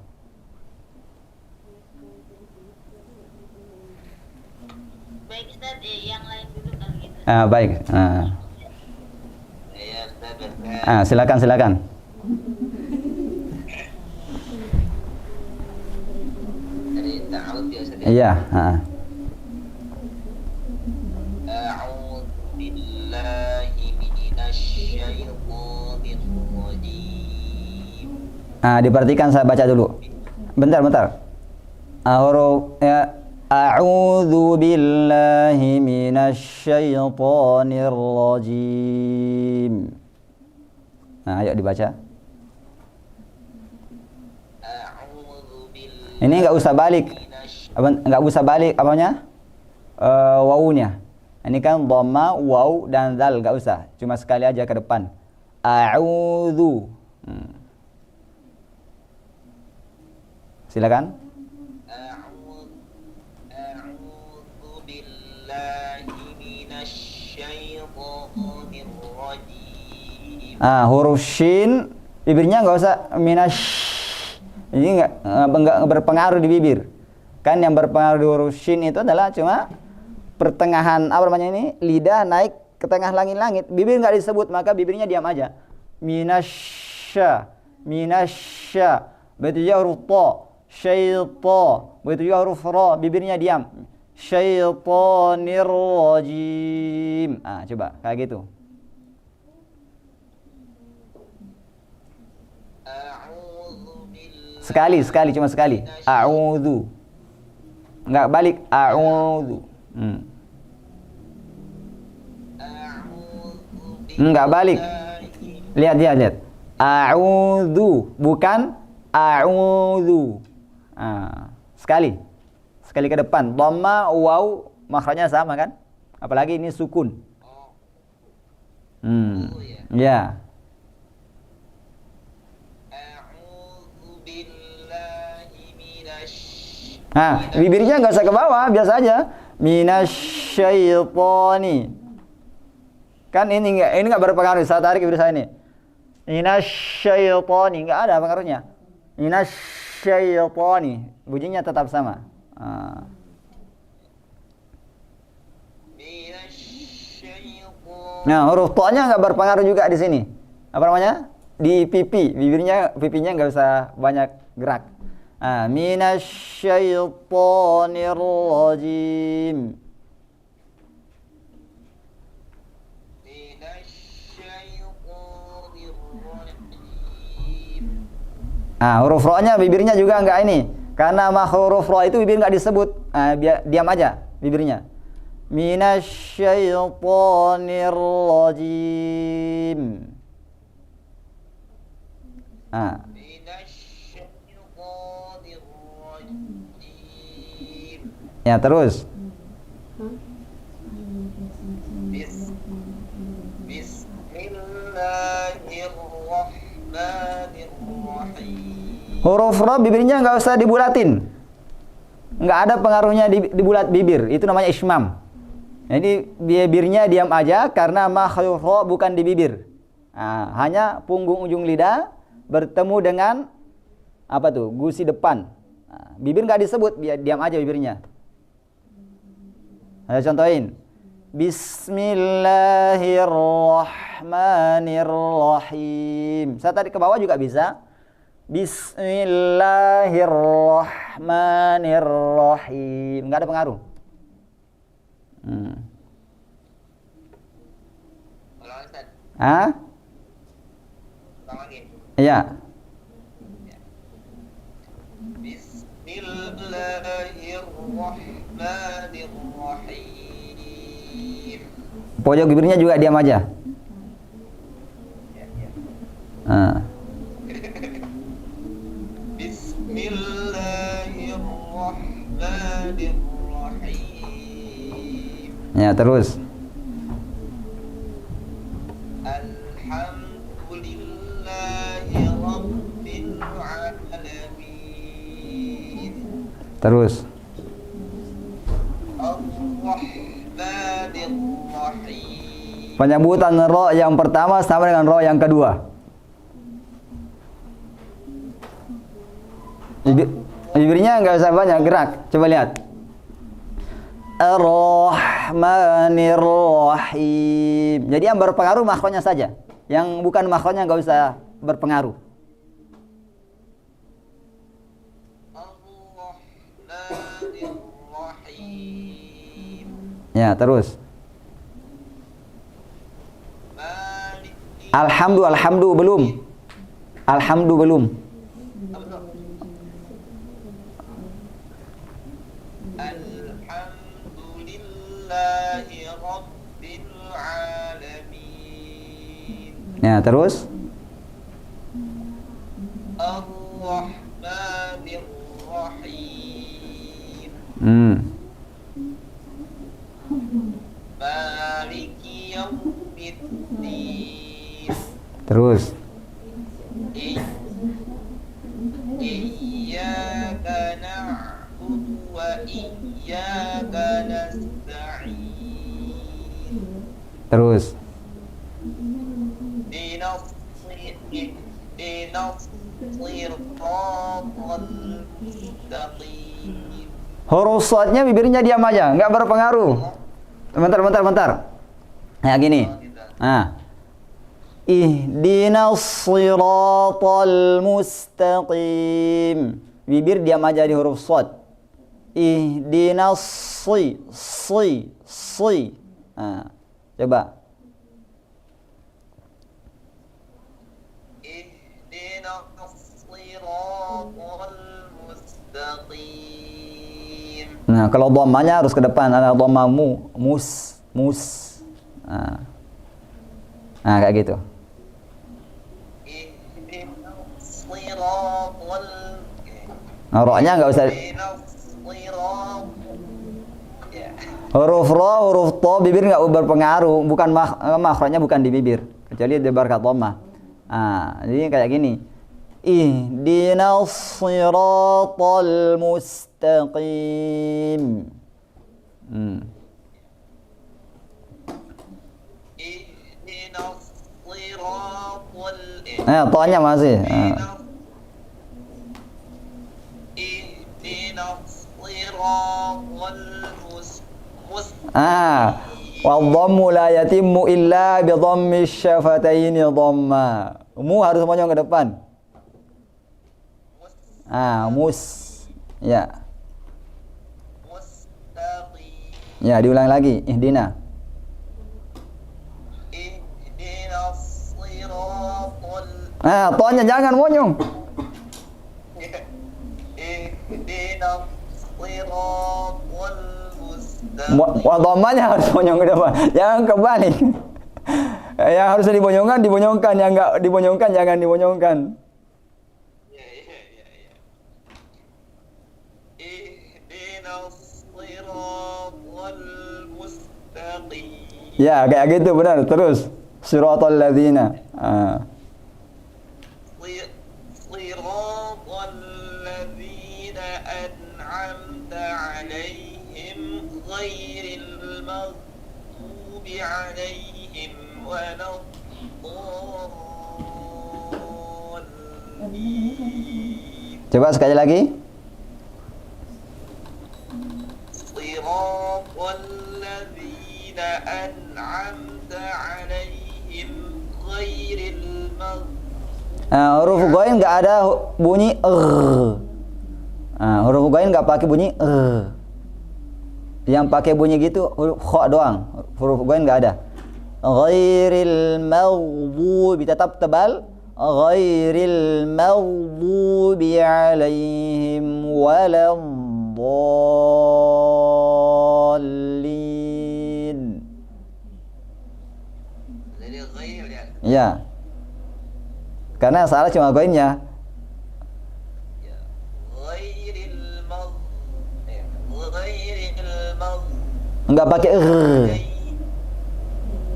S4: Baik Ustaz, yang lain dulu kalau gitu.
S1: Baik. Silakan.
S4: Dari ta'awud ya Ustaz.
S1: Iya.
S4: A'udzu billahi minasyaitonir rajim.
S1: Diperhatikan, saya baca dulu. Bentar. Huruf ya. A'udzu billahi minasyaitonir rajim. Ayo dibaca. Ini nggak usah balik. Nggak usah balik apanya? Wawunya. Ini kan dhamma, waw dan zal, nggak usah. Cuma sekali aja ke depan. A'udzu. Silakan.
S4: A'udzu billahi minasyaitonir rajim.
S1: Huruf shin, bibirnya nggak usah minash. Ini nggak berpengaruh di bibir. Kan yang berpengaruh di huruf shin itu adalah cuma pertengahan apa namanya ini, lidah naik ke tengah langit-langit. Bibir nggak disebut, maka bibirnya diam aja. Minasya. Begitu juga huruf to, syaito. Begitu juga huruf ro, bibirnya diam. syaitonir rajim. Ah, coba kayak gitu. Sekali, cuma sekali. A'udzu. Enggak balik. A'udzu. Enggak balik. Lihat. A'udzu, bukan a'udzu. Sekali ke depan. Dhamma, waw, makhrajnya sama kan? Apalagi ini sukun. Ya. Bibirnya nggak usah ke bawah, biasa aja. Minasyaitoni. Kan ini nggak berpengaruh. Saya tarik bibir saya ini. Minasyaitoni, nggak ada pengaruhnya. Minasyaitoni, bunyinya tetap sama. Nah, huruf to-nya nggak berpengaruh juga di sini. Apa namanya? Di pipinya nggak usah banyak gerak. Minasyaitonir rajim. Huruf ro-nya bibirnya juga enggak ini. Karena huruf ro itu bibir enggak disebut. Diam aja bibirnya. Minasyaitonir rajim. Ya, terus. Bismillahirrahmanirrahim. Huruf ra bibirnya nggak usah dibulatin. Nggak ada pengaruhnya di bulat bibir. Itu namanya ismam. Jadi bibirnya diam aja karena makhraj ra bukan di bibir. Hanya punggung ujung lidah bertemu dengan gusi depan. Bibir nggak disebut, diam aja bibirnya. Ayo contohin. Bismillahirrahmanirrahim. Saya tadi ke bawah juga bisa. Bismillahirrahmanirrahim. Enggak ada pengaruh. Iya. Bismillahirrahmanirrahim. Pojok bibirnya juga diam aja. Bismillahirrahmanirrahim. Ya, terus. Alhamdulillahirabbil alamin. Terus. Ar-Rahmanir-Rahim. Penyebutan ro yang pertama sama dengan ro yang kedua. Bibirnya nggak usah banyak gerak. Coba lihat. Ar-Rahmanir-Rahim. Jadi yang berpengaruh makhrajnya saja. Yang bukan makhrajnya nggak usah berpengaruh. Ar-Rahmanir-Rahim. Ya, terus. Alhamdu belum. Alhamdu belum. Alhamdulillahirabbil alamin. Ya, terus. Ar-Rahmanir-Rahim. Maliki yaumiddin. Terus. Iyyaka na'budu wa iyyaka nasta'in. Terus. Huruf shadnya bibirnya diam aja, nggak berpengaruh. Bentar. Kayak gini. Ihdinas shiratal mustaqim. Bibir diam aja di huruf shad. Ihdinas si. Coba. Nah, kalau dhammanya harus ke depan, ada dhamma mus. Kayak gitu. Ra-nya enggak usah. Huruf ra, huruf to, bibir enggak berpengaruh, bukan makhrajnya bukan di bibir, kecuali di barkat dhammah. Jadi kayak gini. Ihdinas siratal mustaqim. Ihdinas siratal. To-nya masih. Ihdinas siratal wa dhammu la yatimmu illa bi dhammi syafataini dhamma. Mu harus monyong ke depan. Ya. Ya, diulang lagi. Ihdina. To-nya jangan monyong. Dhammanya harus monyong ke depan. Jangan kebalik. Yang harus dibonyongkan, yang enggak dibonyongkan jangan dibonyongkan. Ya, kayak gitu benar. Terus siratal ladzina. Siratal ladzina an'amta 'alaihim ghairil maghdubi 'alaihim waladdallin. Coba sekali lagi. Siratal ladzina an'amta 'alaihim ghairil maghdubi. Huruf ghain enggak ada bunyi huruf ghain enggak pakai bunyi Yang pakai bunyi gitu huruf kha doang. Huruf ghain enggak ada. Ghairil maghdubi tetap tebal. Ghairil maghdubi 'alaihim waladdallin. Jadi ghair ya. Ya. Karena salah cuma ghainnya. Enggak pakai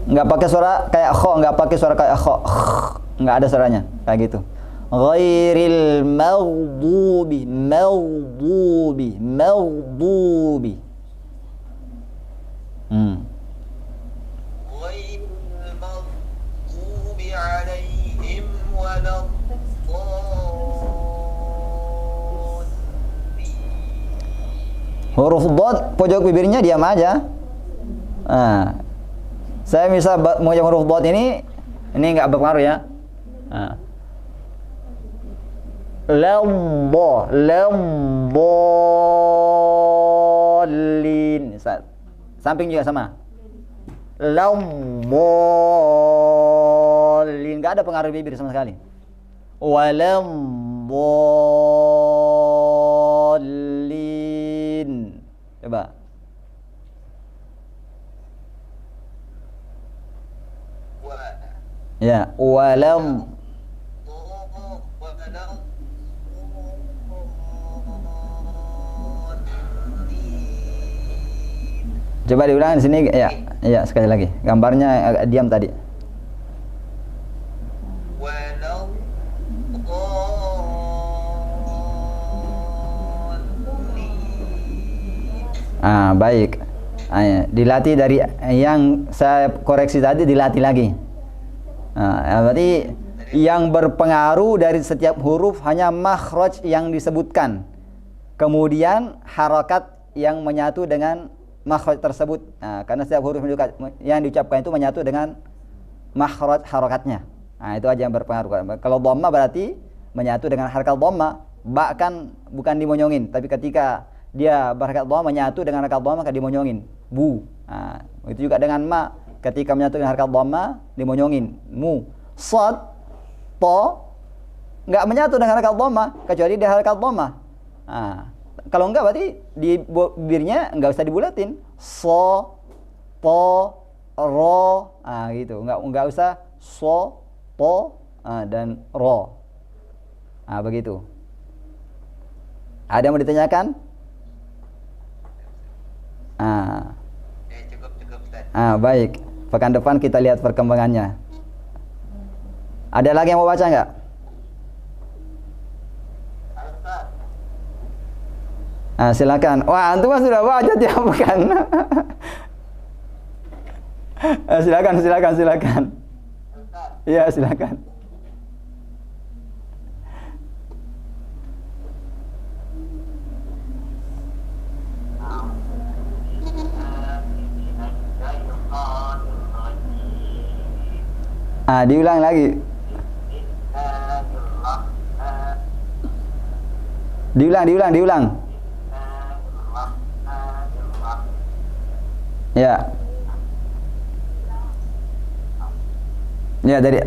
S1: enggak pakai suara kayak kha, enggak pakai suara kayak kha. Enggak ada suaranya kayak gitu. Ghairil maghdubi. Ghairil maghdubi 'alaihim waladdallin. Huruf dhad pojok bibirnya diam aja. Saya bisa mengucapkan huruf dhad ini enggak berpengaruh ya. Lamdallin. Samping juga sama. Lamdallin. Enggak ada pengaruh bibir sama sekali. Walamdallin. Coba. Ya, walam. Coba diulang di sini ya. Ya, sekali lagi. Gambarnya agak diam tadi. Baik. Dilatih dari yang saya koreksi tadi, dilatih lagi. Berarti yang berpengaruh dari setiap huruf hanya makhraj yang disebutkan. Kemudian harakat yang menyatu dengan makhraj tersebut. Karena setiap huruf yang diucapkan itu menyatu dengan makhraj harakatnya. Itu aja yang berpengaruh. Kalau dhamma berarti menyatu dengan harakat dhamma. Ba kan bukan dimonyongin, tapi ketika dia berharakat dhamma menyatu dengan harakat dhamma maka dimonyongin. Bu. Nah, itu juga dengan ma, ketika menyatu dengan harakat dhamma dimonyongin. Mu. Sad, to enggak menyatu dengan harakat dhamma kecuali dia harakat dhamma. Nah, kalau enggak berarti di bibirnya enggak usah dibulatin. So, to, ro, gitu. Enggak usah so, to, dan ro. Begitu. Ada yang mau ditanyakan?
S5: Cukup Ustaz.
S1: Baik. Pekan depan kita lihat perkembangannya. Ada lagi yang mau baca enggak? Silakan. Wah, antum sudah baca tiap pekan. Silakan. Iya, silakan. Diulang lagi. Diulang. Ya. Ya, dari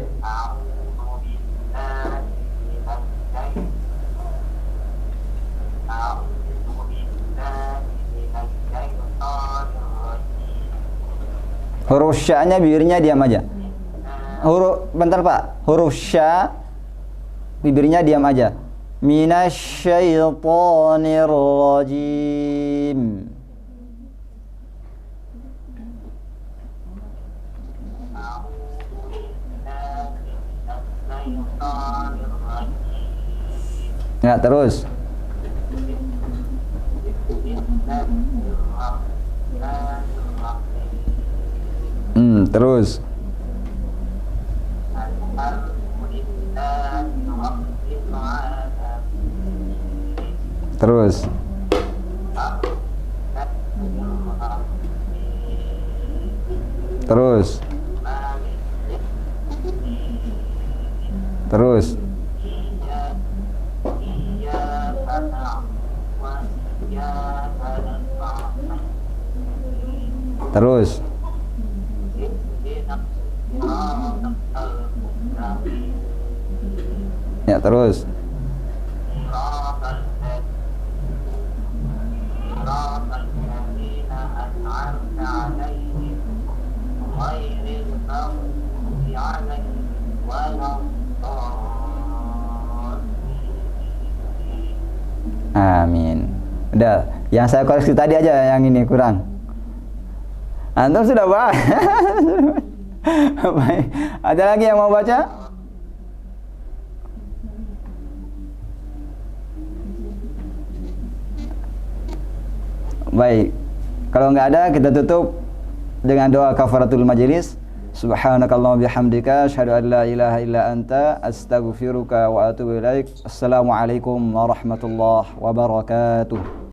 S1: huruf sya-nya bibirnya diam aja. Bentar Pak. Huruf sya bibirnya diam aja. Minasyaitonir rajim. Ya, terus. Terus. Terus. Terus. Terus. Terus. Ya, terus. Amin. Udah, yang saya koreksi tadi aja yang ini kurang. Antum sudah baca. Baik. Ada lagi yang mau baca? Baik. Kalau enggak ada, kita tutup dengan doa kafaratul majelis. Subhanakallahumma bihamdika asyhadu an la ilaha illa anta astaghfiruka wa atubu ilaik. Assalamualaikum warahmatullahi wabarakatuh.